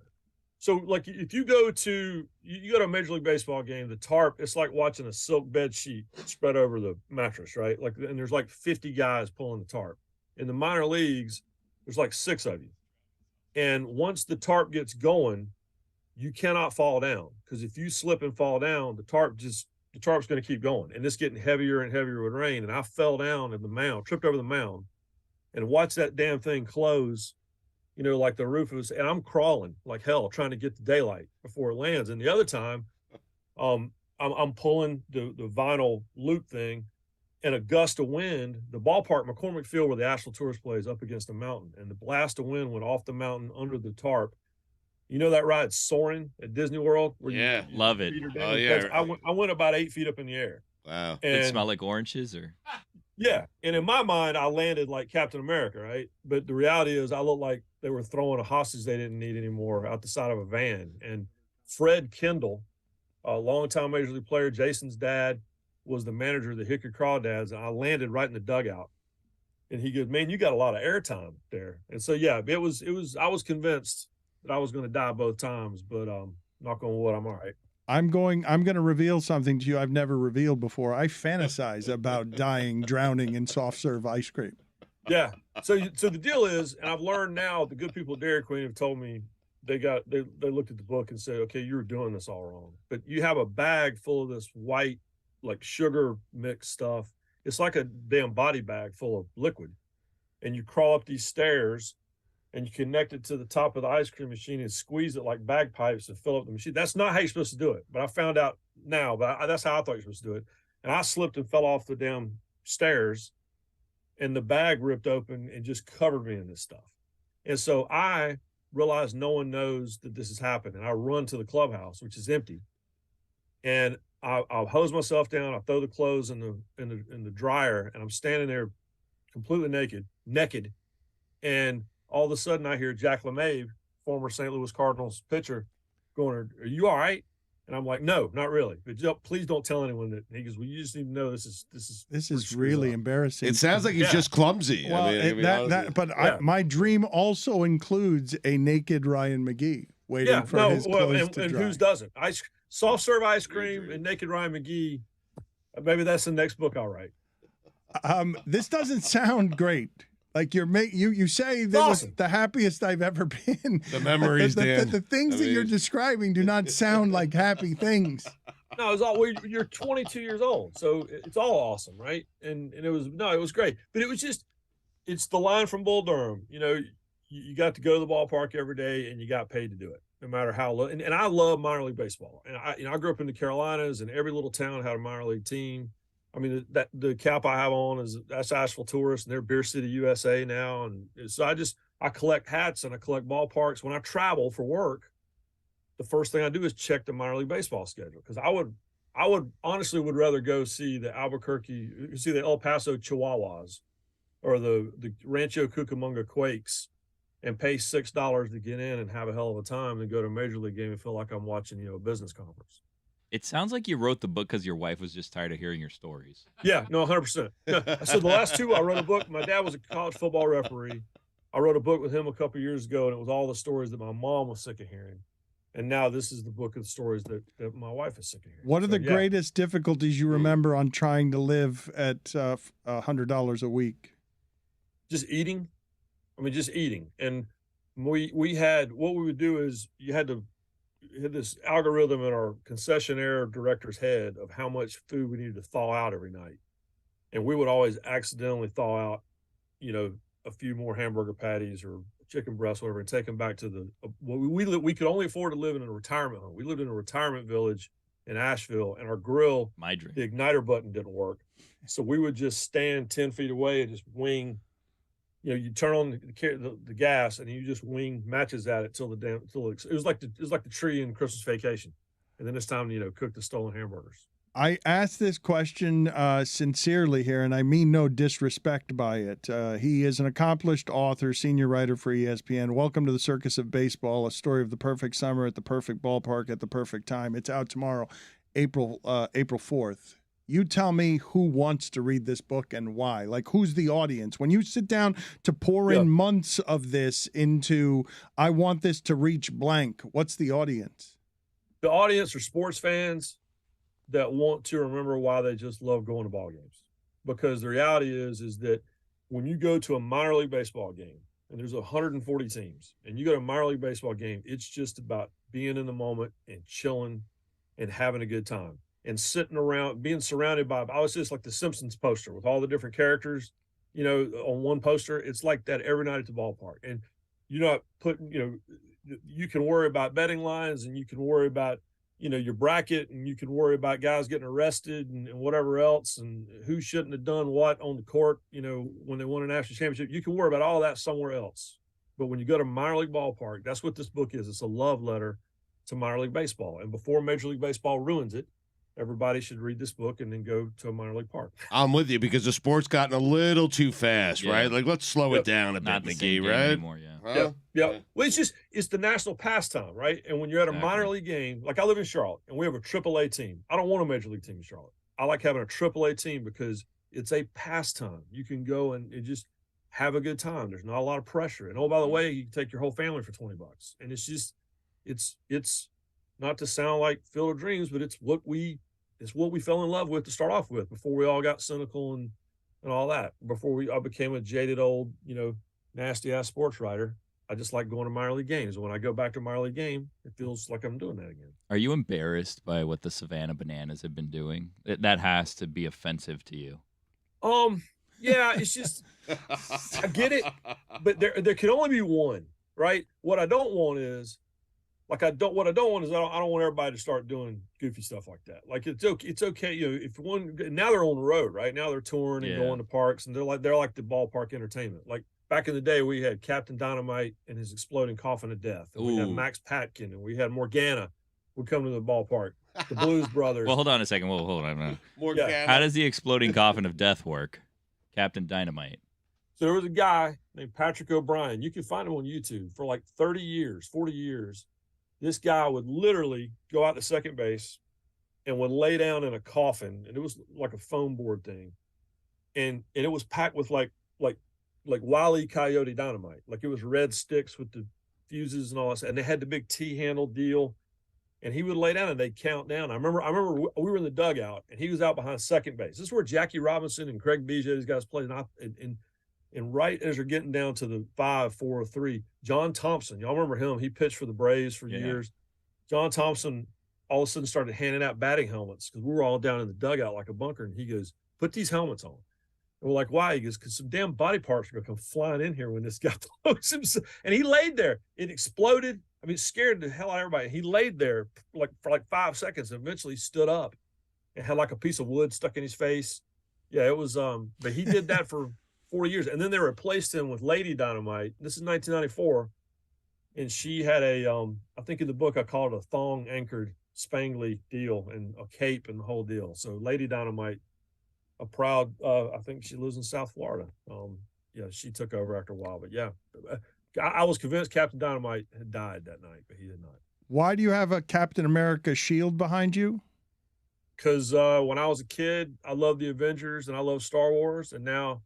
like if you go to a Major League Baseball game, the tarp, it's like watching a silk bed sheet spread over the mattress, right? Like, and there's like 50 guys pulling the tarp. In the minor leagues, there's like 6 of you. And once the tarp gets going, you cannot fall down, because if you slip and fall down, the tarp's going to keep going. And it's getting heavier and heavier with rain. And I fell down in the mound, tripped over the mound, and watched that damn thing close, like the roof was, and I'm crawling like hell trying to get the daylight before it lands. And the other time, I'm pulling the vinyl loop thing, and a gust of wind, the ballpark, McCormick Field, where the Asheville Tourist plays, up against a mountain, and the blast of wind went off the mountain under the tarp. You know that ride Soaring at Disney World? Where love it. Oh, yeah. I went about 8 feet up in the air. Wow. Did it smell like oranges or? Yeah. And in my mind, I landed like Captain America, right? But the reality is I looked like they were throwing a hostage they didn't need anymore out the side of a van. And Fred Kendall, a longtime Major League player, Jason's dad, was the manager of the Hickory Crawdads, and I landed right in the dugout. And he goes, "Man, you got a lot of airtime there." And so, yeah, I was convinced that I was going to die both times, but knock on wood, I'm all right. I'm going to reveal something to you I've never revealed before. I fantasize about dying, drowning in soft serve ice cream. Yeah. So the deal is, and I've learned now, the good people at Dairy Queen have told me they looked at the book and said, "Okay, you're doing this all wrong." But you have a bag full of this white, like sugar mixed stuff. It's like a damn body bag full of liquid. And you crawl up these stairs and you connect it to the top of the ice cream machine and squeeze it like bagpipes and fill up the machine. That's not how you're supposed to do it. But I found out now, that's how I thought you're supposed to do it. And I slipped and fell off the damn stairs, and the bag ripped open and just covered me in this stuff. And so I realized no one knows that this has happened. And I run to the clubhouse, which is empty. And I'll hose myself down. I throw the clothes in the dryer, and I'm standing there completely naked. And all of a sudden I hear Jack LeMay, former St. Louis Cardinals pitcher, going, "Are you all right?" And I'm like, "No, not really. But please don't tell anyone that." He goes, "Well, you just need to know this is really embarrassing." It sounds like he's just clumsy. Well, my dream also includes a naked Ryan McGhee waiting for his clothes to and dry. whose doesn't? Soft serve ice cream and naked Ryan McGhee. Maybe that's the next book I'll write. This doesn't sound great. Like you say that awesome. was the happiest I've ever been. The memories, Dan. The things that you're describing do not sound like happy things. No, it's all you're 22 years old, so it's all awesome, right? And it was great, but it's the line from Bull Durham. You got to go to the ballpark every day, and you got paid to do it, no matter how low. And I love minor league baseball, and I grew up in the Carolinas, and every little town had a minor league team. I mean, the cap I have on that's Asheville Tourists, and they're Beer City USA now. And so I collect hats and I collect ballparks. When I travel for work, the first thing I do is check the minor league baseball schedule, because I would honestly would rather go see the El Paso Chihuahuas or the Rancho Cucamonga Quakes and pay $6 to get in and have a hell of a time than go to a major league game and feel like I'm watching a business conference. It sounds like you wrote the book because your wife was just tired of hearing your stories. Yeah, no, 100%. Yeah. So the last two, I wrote a book. My dad was a college football referee. I wrote a book with him a couple years ago, and it was all the stories that my mom was sick of hearing. And now this is the book of the stories that my wife is sick of hearing. What are the greatest difficulties you remember on trying to live at $100 a week? Just eating. I mean, just eating. And we had, what we would do is you had this algorithm in our concessionaire director's head of how much food we needed to thaw out every night. And we would always accidentally thaw out, a few more hamburger patties or chicken breasts, whatever, and take them back to we could only afford to live in a retirement home. We lived in a retirement village in Asheville, and our grill, the igniter button didn't work. So we would just stand 10 feet away and just wing. You turn on the gas and you just wing matches at it till it was like the tree in Christmas Vacation, and then it's time to cook the stolen hamburgers. I asked this question sincerely here, and I mean no disrespect by it. He is an accomplished author, senior writer for ESPN. Welcome to the Circus of Baseball, a story of the perfect summer at the perfect ballpark at the perfect time. It's out tomorrow, April 4th. You tell me who wants to read this book and why. Like, who's the audience? When you sit down to pour in months of this into, I want this to reach blank, what's the audience? The audience are sports fans that want to remember why they just love going to ball games. Because the reality is that when you go to a minor league baseball game, and there's 140 teams, and you go to a minor league baseball game, it's just about being in the moment and chilling and having a good time. And sitting around, being surrounded by, I was just like the Simpsons poster with all the different characters, on one poster. It's like that every night at the ballpark. And you're not putting, you can worry about betting lines, and you can worry about, your bracket, and you can worry about guys getting arrested and whatever else, and who shouldn't have done what on the court, when they won a national championship. You can worry about all that somewhere else. But when you go to minor league ballpark, that's what this book is. It's a love letter to minor league baseball. And before Major League Baseball ruins it, everybody should read this book and then go to a minor league park. I'm with you, because the sport's gotten a little too fast, right? Like, let's slow it down a bit, McGhee, right? Anymore, yeah. Well, it's the national pastime, right? And when you're at a minor league game, like I live in Charlotte, and we have a AAA team. I don't want a major league team in Charlotte. I like having a AAA team because it's a pastime. You can go and just have a good time. There's not a lot of pressure. And oh, by the way, you can take your whole family for $20. And it's just, it's not to sound like Field of Dreams, but it's what we fell in love with to start off with before we all got cynical and all that. Before I became a jaded old, nasty ass sports writer. I just like going to minor league games. When I go back to a minor league game, it feels like I'm doing that again. Are you embarrassed by what the Savannah Bananas have been doing? That has to be offensive to you. Yeah, it's just I get it, but there can only be one, right? What I don't want is I don't want everybody to start doing goofy stuff like that. Like it's okay, if one now they're on the road, right? Now they're touring and going to parks, and they're like the ballpark entertainment. Like back in the day, we had Captain Dynamite and his exploding coffin of death, and we had Max Patkin, and we had Morgana would come to the ballpark. The Blues Brothers. Well, hold on a second. Hold on. Morgana. How does the exploding coffin of death work? Captain Dynamite. So there was a guy named Patrick O'Brien. You can find him on YouTube for like 30 years, 40 years. This guy would literally go out to second base and would lay down in a coffin, and it was like a foam board thing, and it was packed with like Wile E. Coyote dynamite, like it was red sticks with the fuses and all that, and they had the big T-handle deal, and he would lay down and they'd count down. I remember we were in the dugout, and he was out behind second base. This is where Jackie Robinson and Craig Biggio, these guys played, and right as they're getting down to the 5, 4, 3, John Thompson, y'all remember him? He pitched for the Braves for years. John Thompson all of a sudden started handing out batting helmets because we were all down in the dugout like a bunker. And he goes, "Put these helmets on." And we're like, "Why?" He goes, "Because some damn body parts are going to come flying in here when this guy blows himself." And he laid there. It exploded. I mean, it scared the hell out of everybody. He laid there for 5 seconds and eventually stood up and had like a piece of wood stuck in his face. Yeah, it was, but he did that for 4 years, and then they replaced him with Lady Dynamite. This is 1994, and she had I think in the book I call it a thong anchored spangly deal and a cape and the whole deal. So Lady Dynamite, a proud, I think she lives in South Florida. She took over after a while, but yeah, I was convinced Captain Dynamite had died that night, but he did not. Why do you have a Captain America shield behind you? Because when I was a kid, I loved the Avengers and I love Star Wars, and now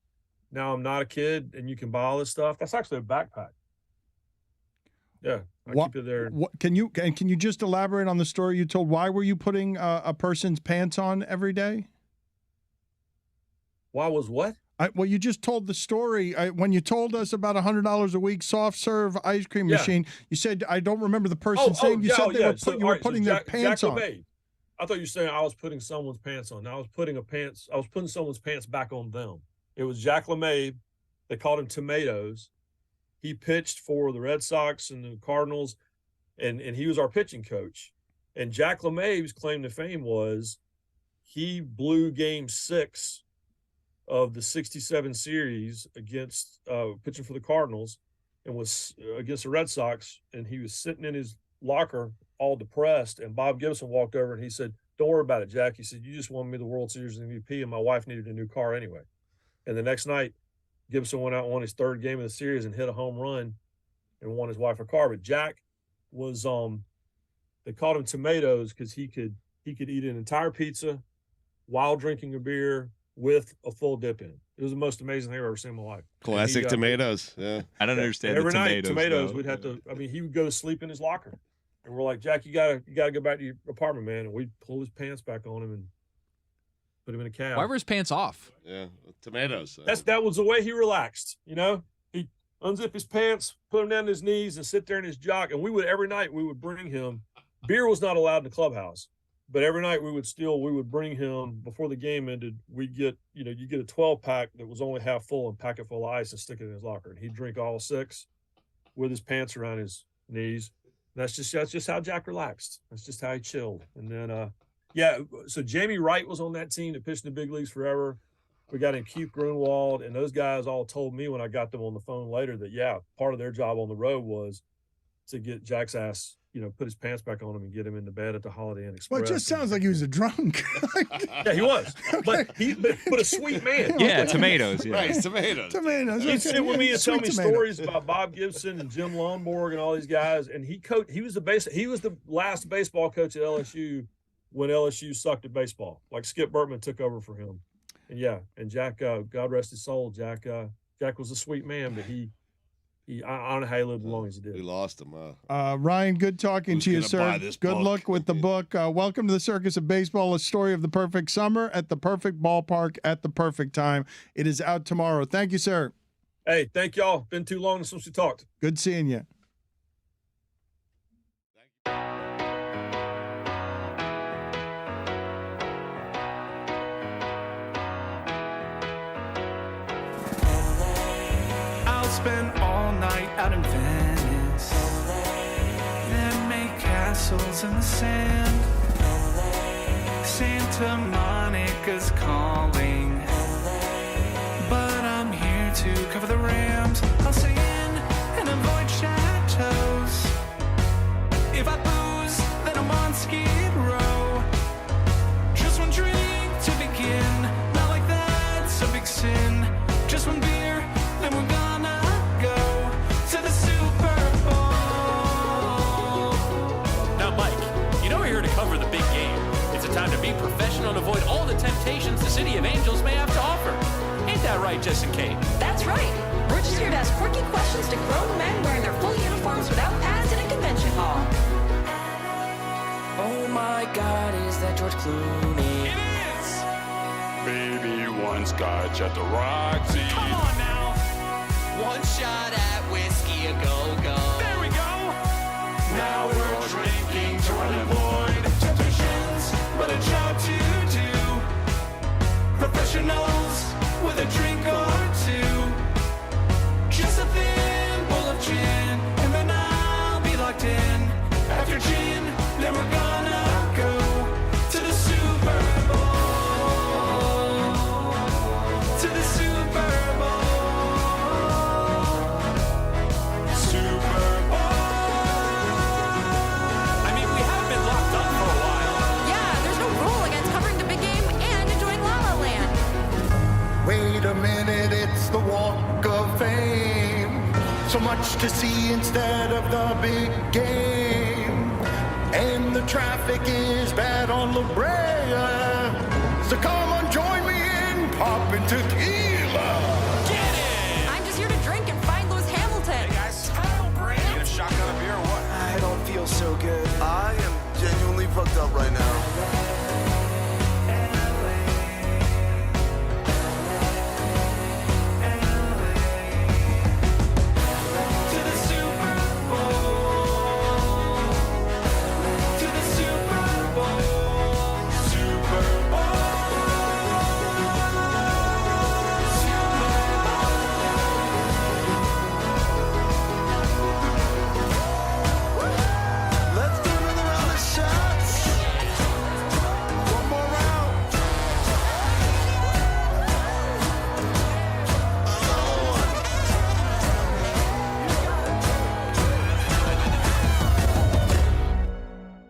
I'm not a kid, and you can buy all this stuff. That's actually a backpack. Yeah, keep it there. Can you just elaborate on the story you told? Why were you putting a person's pants on every day? Why was what? Well, you just told the story when you told us about $100 a week soft serve ice cream machine. You said, I don't remember the person's name. You said you were putting their pants on. I thought you were saying I was putting someone's pants on. I was putting someone's pants back on them. It was Jack LeMay. They called him Tomatoes. He pitched for the Red Sox and the Cardinals, and he was our pitching coach. And Jack LeMay's claim to fame was he blew Game 6 of the 67 series against pitching for the Cardinals, and was against the Red Sox, and he was sitting in his locker all depressed, and Bob Gibson walked over and he said, "Don't worry about it, Jack." He said, "You just won me the World Series MVP, and my wife needed a new car anyway." And the next night, Gibson went out and won his third game of the series and hit a home run and won his wife a car. But Jack was they called him Tomatoes because he could eat an entire pizza while drinking a beer with a full dip in. It was the most amazing thing I've ever seen in my life. Classic Tomatoes. Yeah. I don't understand every the night tomatoes. we'd have to, he would go to sleep in his locker. And we're like, "Jack, you gotta go back to your apartment, man." And we'd pull his pants back on him and put him in a cab. Why were his pants off? Yeah, Tomatoes. That was the way he relaxed. He'd unzip his pants, put them down to his knees, and sit there in his jock. And every night we would bring him. Beer was not allowed in the clubhouse, but every night we would bring him before the game ended. We'd get, you get a 12-pack that was only half full and pack it full of ice and stick it in his locker. And he'd drink all 6 with his pants around his knees. That's just how Jack relaxed. That's just how he chilled. And then, so Jamie Wright was on that team that pitched in the big leagues forever. We got in Keith Grunwald, and those guys all told me when I got them on the phone later that, part of their job on the road was to get Jack's ass, put his pants back on him and get him into bed at the Holiday Inn Express. Well, it just sounds like he was a drunk. Yeah, he was. But a sweet man. Yeah, Tomatoes. Yeah. Right, Tomatoes. Tomatoes. He'd sit with me and tell me Sweet tomato. stories about Bob Gibson and Jim Lomborg and all these guys. And he was the last baseball coach at LSU when LSU sucked at baseball. Like Skip Bertman took over for him. And Jack, God rest his soul, Jack was a sweet man, but I don't know how he lived as long as he did. We lost him. Ryan, good talking to you, sir. Good luck with the book. Welcome to the Circus of Baseball, a story of the perfect summer at the perfect ballpark at the perfect time. It is out tomorrow. Thank you, sir. Hey, thank y'all. Been too long since we talked. Good seeing you. spend all night out in Venice. Then make castles in the sand. Santa Monica's calling, but I'm here to cover the Rams. I'll stay in and avoid chateaus. If I booze, then I'm on Skid Row. Just one drink to begin, not like that's a big sin. Just one beer, then we're gonna go to the Super Bowl. Now, Mike, you know we're here to cover the big game. It's a time to be professional and avoid all the temptations the City of Angels may have to offer. Ain't that right, Jess and Kate? That's right. We're just here to ask quirky questions to grown men wearing their full uniforms without pads in a convention hall. Oh my God, is that George Clooney? It is! Baby, one scotch at the Roxy. Come on now! One shot at whiskey, a go-go. There we go! Now we're drinking to avoid temptations, but a job to do. Professionals with a drink or two. Just a thimble of gin, and then I'll be locked in. After gin, then we're gonna go to the Super Bowl. To the Super Bowl. Super Bowl. I mean, we have been locked up for a while. Yeah, there's no rule against covering the big game and enjoying La La Land. Wait a minute, it's the Walk of Fame. So much to see instead of the big game. And the traffic is bad on La Brea. So come on, join me in popping tequila. Get it! I'm just here to drink and find Lewis Hamilton. Hey guys, need a shotgun of beer or what? I don't feel so good. I am genuinely fucked up right now. To the Super Bowl. To the Super Bowl. Super Let's do another round of shots. One more round.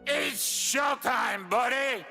It's showtime, buddy!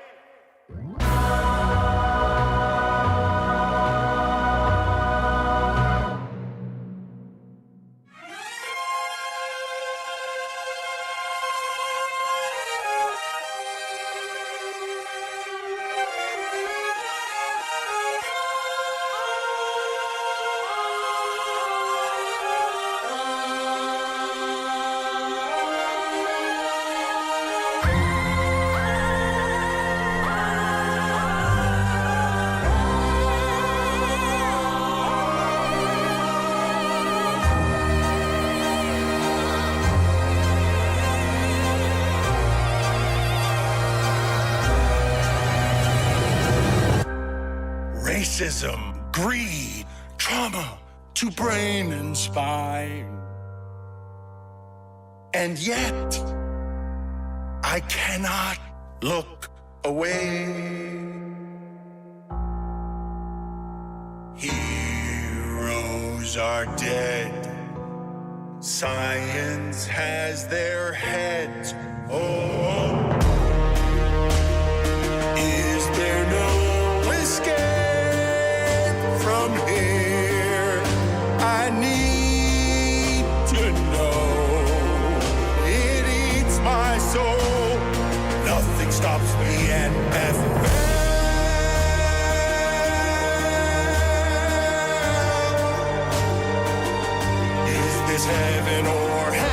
Racism, greed, trauma to brain and spine. And yet, I cannot look away. Heroes are dead. Science has their heads. Oh, is there no escape from here? I need to know. It eats my soul. Nothing stops the NFL. Is this heaven or hell?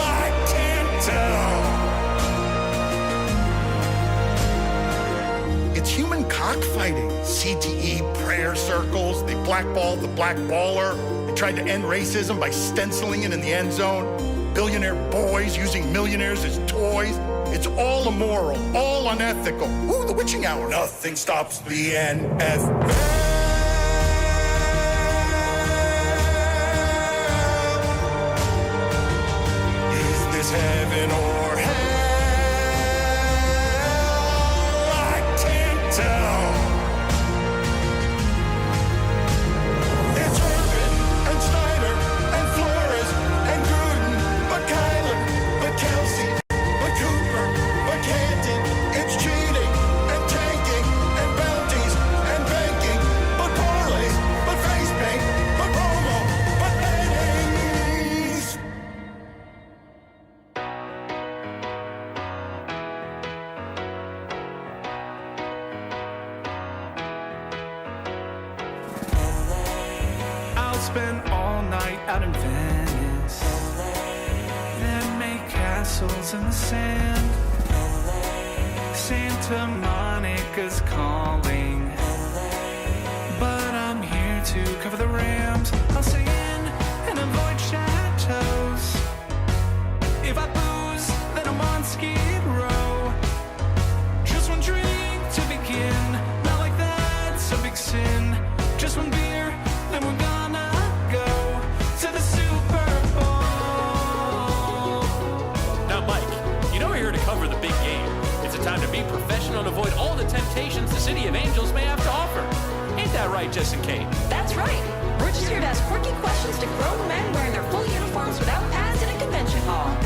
I can't tell. It's human cockfighting. CTE prayer circles. They blackballed the blackballer. They tried to end racism by stenciling it in the end zone. Billionaire boys using millionaires as toys. It's all immoral, all unethical. Ooh, the witching hour. Nothing stops the NFL. is heaven or hell? I can't tell. It's Urban and Snyder and Flores and Gruden, but Kyler, but Kelsey, but Cooper, but Canton. It's cheating and tanking and bounties and banking, but parlays, but face paint, but promo, but earnings. I'll spend all night out in Venice, then make castles in the sand. Santa Monica's calling, but I'm here to cover the Rams. I'll stay in and avoid chateaus. If I booze, then I'm on Skid Row. Just one drink to begin, not like that's a big sin. Just one beer, then we're gonna go to the Super Bowl. Now, Mike, you know we're here to cover the big game. It's a time to be professional and avoid all the temptations the City of Angels may have to offer. Ain't that right, Jess and Kate? That's right. We're just here to ask quirky questions to grown men wearing their full uniforms without pads in a convention hall.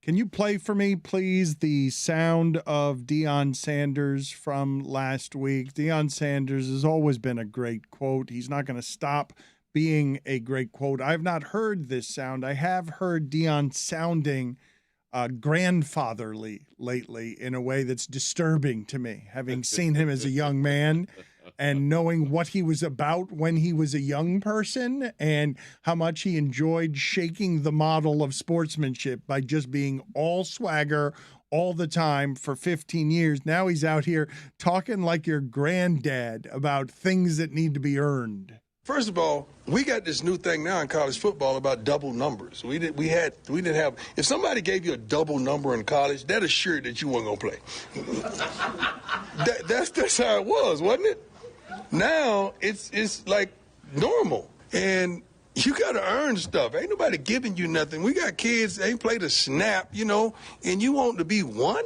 Can you play for me, please, the sound of Deion Sanders from last week? Deion Sanders has always been a great quote. He's not going to stop being a great quote. I've not heard this sound. I have heard Deion sounding grandfatherly lately in a way that's disturbing to me, having seen him as a young man and knowing what he was about when he was a young person and how much he enjoyed shaking the model of sportsmanship by just being all swagger all the time for 15 years. Now he's out here talking like your granddad about things that need to be earned. First of all, we got this new thing now in college football about double numbers. We didn't have. If somebody gave you a double number in college, that assured that you weren't gonna play. That's how it was, wasn't it? Now it's like normal, and you gotta earn stuff. Ain't nobody giving you nothing. We got kids ain't played a snap, and you want to be one.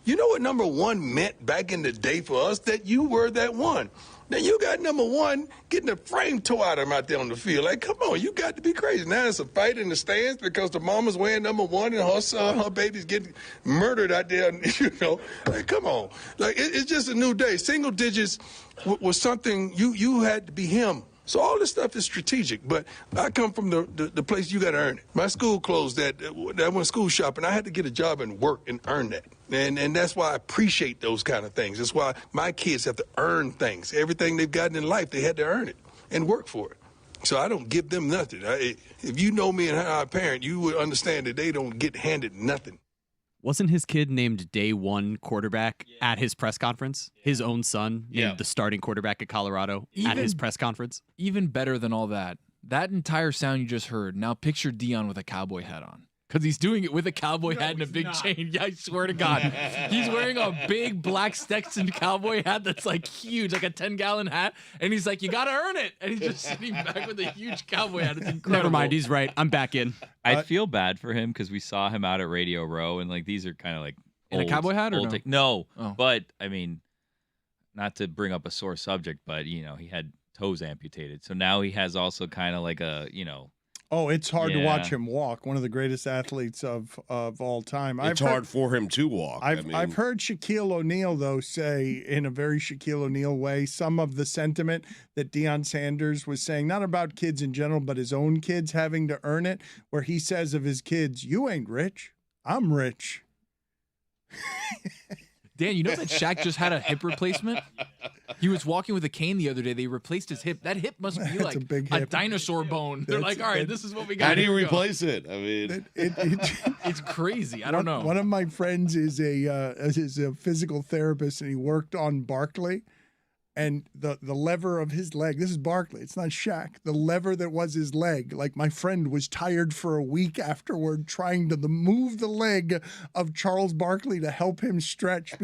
You know what number one meant back in the day for us? That you were that one. Now you got number one getting the frame tore out of him out there on the field. Like, come on, you got to be crazy. Now it's a fight in the stands because the mama's wearing number one and her son, her baby's getting murdered out there. Like, come on. Like, it's just a new day. Single digits was something you had to be him. So all this stuff is strategic, but I come from the place you got to earn it. My school closed I went school shopping. I had to get a job and work and earn that. And that's why I appreciate those kind of things. That's why my kids have to earn things. Everything they've gotten in life, they had to earn it and work for it. So I don't give them nothing. If you know me and how I parent, you would understand that they don't get handed nothing. Wasn't his kid named Day One quarterback at his press conference? His own son named the starting quarterback at Colorado at his press conference? Even better than all that, that entire sound you just heard, now picture Deion with a cowboy hat on. Because he's doing it with a cowboy hat and a big chain. Yeah, I swear to God. He's wearing a big black Stetson cowboy hat that's like huge, like a 10-gallon hat. And he's like, you got to earn it. And he's just sitting back with a huge cowboy hat. It's incredible. Never mind. He's right. I'm back in. I feel bad for him because we saw him out at Radio Row. And like these are kind of like in a cowboy hat or no? But I mean, not to bring up a sore subject, but, he had toes amputated. So now he has also kind of like a, Oh, it's hard to watch him walk. One of the greatest athletes of all time. It's hard for him to walk. I've heard Shaquille O'Neal, though, say in a very Shaquille O'Neal way some of the sentiment that Deion Sanders was saying, not about kids in general, but his own kids having to earn it, where he says of his kids, you ain't rich, I'm rich. Dan, you know that Shaq just had a hip replacement? He was walking with a cane the other day. They replaced his hip. That hip must be like a dinosaur bone. They're like, all right, this is what we got. How do you replace it? I mean, it's crazy. I don't know. One of my friends is a physical therapist, and he worked on Barkley. And the lever of his leg, this is Barkley, it's not Shaq. The lever that was his leg, like my friend was tired for a week afterward trying to move the leg of Charles Barkley to help him stretch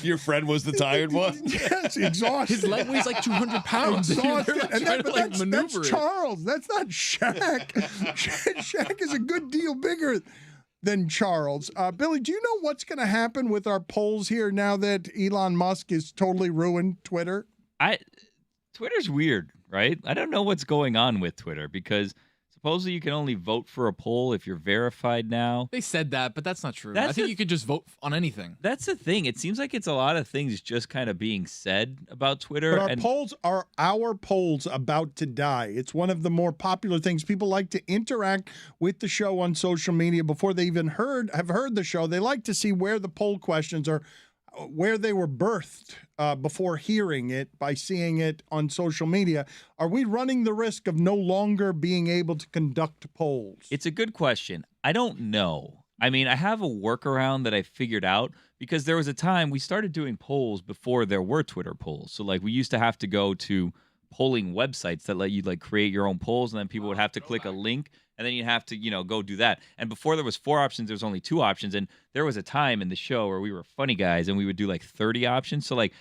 Your friend was the tired one? Yes, exhausted. His leg weighs like 200 pounds. Exhausted. And Trying to, like, that's maneuver it. Charles. That's not Shaq. Shaq is a good deal bigger than Charles. Billy, do you know what's going to happen with our polls here now that Elon Musk has totally ruined Twitter? Twitter's weird, right? I don't know what's going on with Twitter because supposedly you can only vote for a poll if you're verified now. They said that, but that's not true. I That's think the- you could just vote on anything. That's the thing. It seems like it's a lot of things just kind of being said about Twitter. But our and polls are our polls about to die. It's one of the more popular things. People like to interact with the show on social media before they even have heard the show. They like to see where the poll questions are, where they were birthed before hearing it by seeing it on social media. Are we running the risk of no longer being able to conduct polls? It's a good question. I don't know. I mean, I have a workaround that I figured out because there was a time we started doing polls before there were Twitter polls. So like we used to have to go to polling websites that let you like create your own polls, and then people would have to click a link, and then you have to, go do that. And before there was 4 options, there was only 2 options. And there was a time in the show where we were funny guys and we would do like 30 options. So like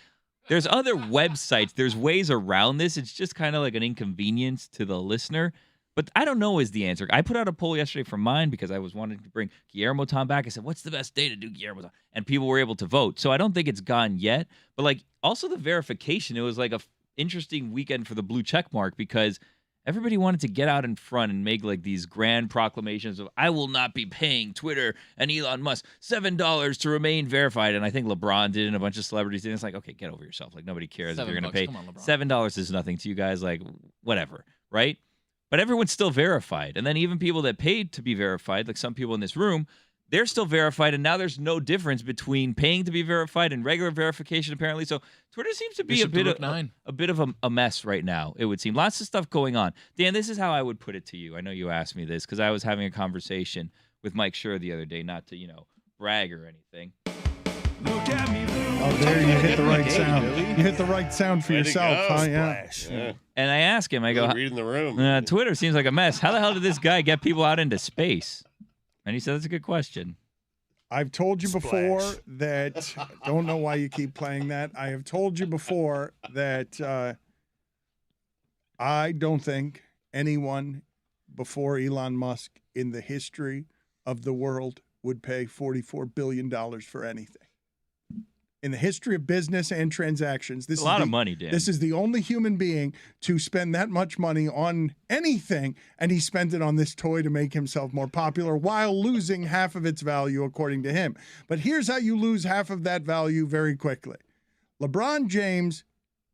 there's other websites, there's ways around this. It's just kind of like an inconvenience to the listener. But I don't know is the answer. I put out a poll yesterday for mine because I was wanting to bring Guillermo Tom back. I said, what's the best day to do Guillermo Tom? And people were able to vote. So I don't think it's gone yet. But like also the verification, it was like a interesting weekend for the blue check mark because everybody wanted to get out in front and make like these grand proclamations of I will not be paying Twitter and Elon Musk $7 to remain verified. And I think LeBron did and a bunch of celebrities did. It's like, okay, get over yourself. Like nobody cares if you're going to pay $7 is nothing to you guys. Like whatever, right? But everyone's still verified. And then even people that paid to be verified, like some people in this room, they're still verified. And now there's no difference between paying to be verified and regular verification, apparently. So Twitter seems to be a bit of a mess right now, it would seem. Lots of stuff going on. Dan, this is how I would put it to you. I know you asked me this because I was having a conversation with Mike Schur the other day, not to, brag or anything. Oh, there you hit the right sound. You hit the right sound for yourself, huh? Yeah. And I asked him, I go, reading the room. Twitter seems like a mess. How the hell did this guy get people out into space? And he said, that's a good question. I've told you before that, don't know why you keep playing that. I have told you before that I don't think anyone before Elon Musk in the history of the world would pay $44 billion for anything. In the history of business and transactions, this is a lot of money, Dan. This is the only human being to spend that much money on anything, and he spent it on this toy to make himself more popular while losing half of its value, according to him. But here's how you lose half of that value very quickly. LeBron James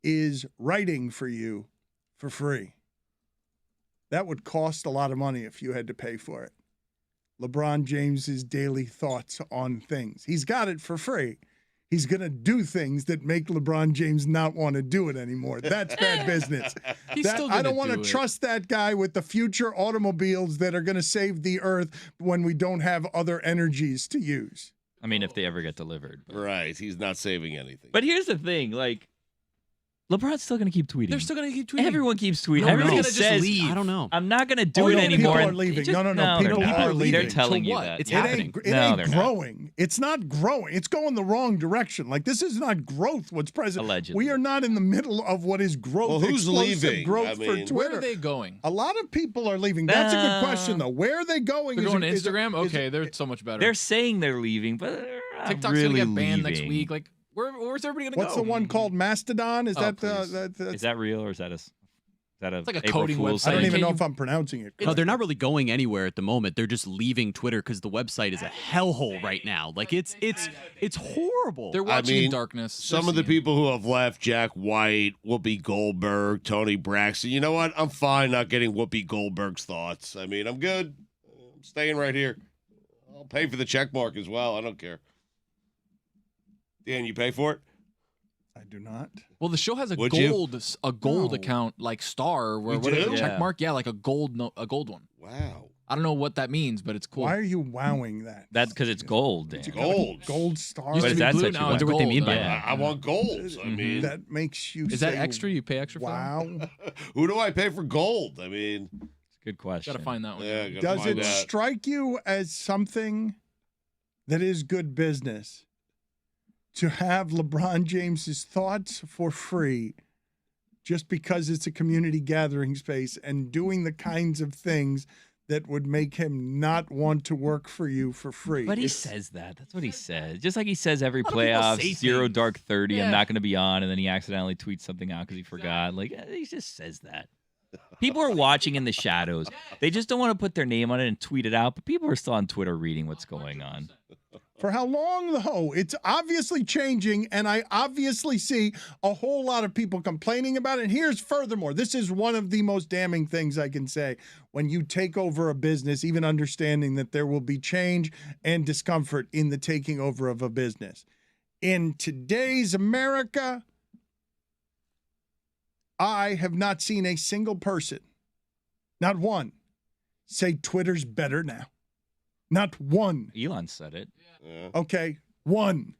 is writing for you for free. That would cost a lot of money if you had to pay for it. LeBron James's daily thoughts on things. He's got it for free. He's going to do things that make LeBron James not want to do it anymore. That's bad business. I don't want to trust that guy with the future automobiles that are going to save the earth when we don't have other energies to use. I mean, if they ever get delivered. But. Right. He's not saving anything. But here's the thing. Like, LeBron's still going to keep tweeting. They're still going to keep tweeting. Everyone keeps tweeting. No, Everybody just says, leave. I don't know. I'm not going to do it anymore. People are leaving. Just, No. People are leaving. They're telling you what? that. It's happening. It ain't growing. It's not growing. It's going the wrong direction. Like, this is not growth, what's present. Allegedly. We are not in the middle of what is growth. Well, who's explosive leaving? growth for Twitter. Where are they going? A lot of people are leaving. That's a good question, though. Where are they going? They're going to Instagram? Okay, they're so much better. They're saying they're leaving, but they're not TikTok's really going to get banned leaving. next week. Like, where's everybody going to go? What's the one called Mastodon? Is that Is that real or is that a it's like a April coding Fool's website. I don't thing? even know if I'm pronouncing it correctly. No, they're not really going anywhere at the moment. They're just leaving Twitter because the website is a hellhole right now. Like it's horrible. They're watching in darkness. Some of the people who have left, Jack White, Whoopi Goldberg, Tony Braxton. You know what? I'm fine not getting Whoopi Goldberg's thoughts. I mean, I'm good. I'm staying right here. I'll pay for the check mark as well. I don't care. Dan, you pay for it? I do not. Well, the show has a Would gold account like star where We do? check mark. Yeah, like a gold one. Wow. I don't know what that means, but it's cool. Why are you wowing that? That's because it's gold, Dan. Gold star. Used to be that's blue, what you now want. it's I wonder what they gold. mean by Yeah. that. I want gold. I mean, That makes you Is that say, extra? You pay extra for wow. who do I pay for gold? I mean, Good question. Got to find that one. yeah, gotta Does find it that. strike you as something that is good business to have LeBron James's thoughts for free just because it's a community gathering space and doing the kinds of things that would make him not want to work for you for free. But he says that. That's what he says. Just like he says every A lot of people playoff, say 0 things. dark 30, Yeah. I'm not going to be on, and then he accidentally tweets something out because he forgot. Like, he just says that. People are watching in the shadows. They just don't want to put their name on it and tweet it out, but people are still on Twitter reading what's going on. For how long, though? It's obviously changing, and I obviously see a whole lot of people complaining about it. And here's furthermore, this is one of the most damning things I can say. When you take over a business, even understanding that there will be change and discomfort in the taking over of a business. In today's America, I have not seen a single person, not one, say Twitter's better now. Not one. Elon said it. Okay, one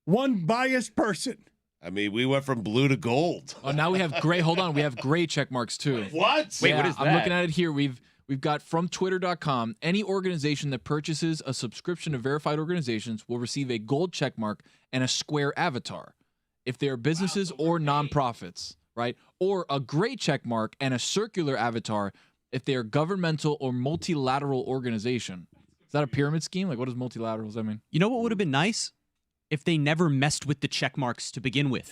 biased person. I mean, we went from blue to gold. Oh, now we have gray. Hold on, we have gray check marks too. What? Wait, what is I'm that? looking at it here. We've got from Twitter.com. Any organization that purchases a subscription to verified organizations will receive a gold check mark and a square avatar if they are businesses or nonprofits, right? Or a gray check mark and a circular avatar if they are governmental or multilateral organization. Is that a pyramid scheme? Like, what does multilaterals I mean? You know what would have been nice? If they never messed with the check marks to begin with.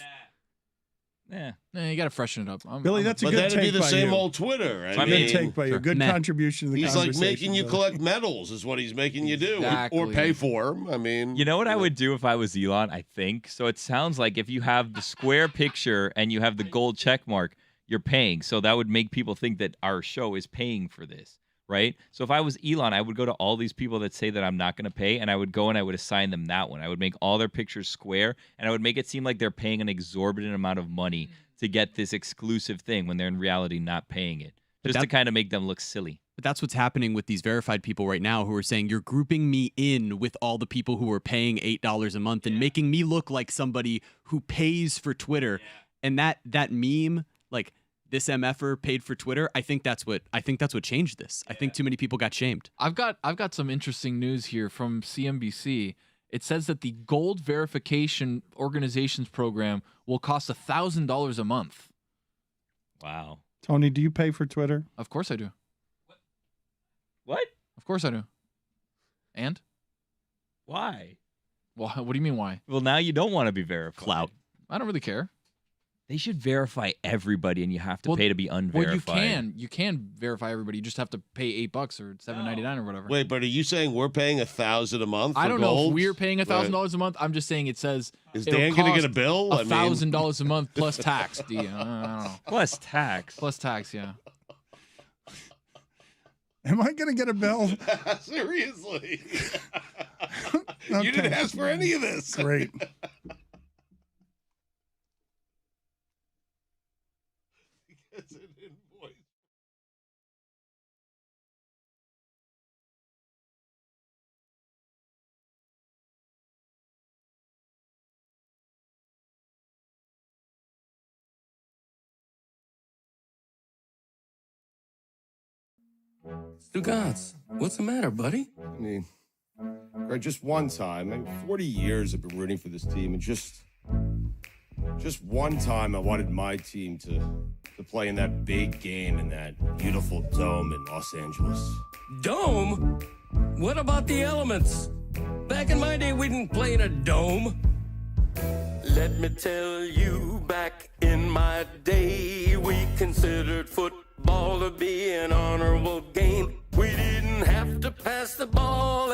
Yeah. You got to freshen it up. Billy, that's a But good that'd be take the by same you. old Twitter. It's a good take by you. Good contribution to the He's conversation. like making you Billy. collect medals is what he's making you do. Exactly. Or pay for them. I mean. You know what I would do if I was Elon, I think? So it sounds like if you have the square picture and you have the gold check mark, you're paying. So that would make people think that our show is paying for this, right? So if I was Elon, I would go to all these people that say that I'm not going to pay, and I would go and I would assign them that one. I would make all their pictures square, and I would make it seem like they're paying an exorbitant amount of money to get this exclusive thing when they're in reality not paying it, just to kind of make them look silly. But that's what's happening with these verified people right now who are saying you're grouping me in with all the people who are paying $8 a month and making me look like somebody who pays for Twitter. And that meme, like this MFer paid for Twitter, I think that's what changed this. I think too many people got shamed. I've got some interesting news here from CNBC. It says that the gold verification organizations program will cost $1,000 a month. Wow. Tony, do you pay for Twitter? Of course I do. What? Of course I do. And? Why? Well, what do you mean why? Well, now you don't want to be verified. Clout. I don't really care. They should verify everybody, and you have to pay to be unverified. Well, you can verify everybody. You just have to pay $8 or $7.99 or whatever. Wait, but are you saying we're paying $1,000 a month? I for don't know gold? if we're paying $1,000 Right. a month. I'm just saying it says Is Dan going to get a bill? I mean- $1,000 a month plus tax. I don't know. Plus tax. Plus tax, yeah. Am I going to get a bill? Seriously. You didn't ask for any of this. Great. It's an invoice. Stugotz, what's the matter, buddy? I mean, Greg, just one time. I mean, 40 years I've been rooting for this team, and just one time I wanted my team to play in that big game in that beautiful dome in Los Angeles. Dome? What about the elements? Back in my day, we didn't play in a dome. Let me tell you, back in my day, we considered football to be an honorable game. We didn't have to pass the ball.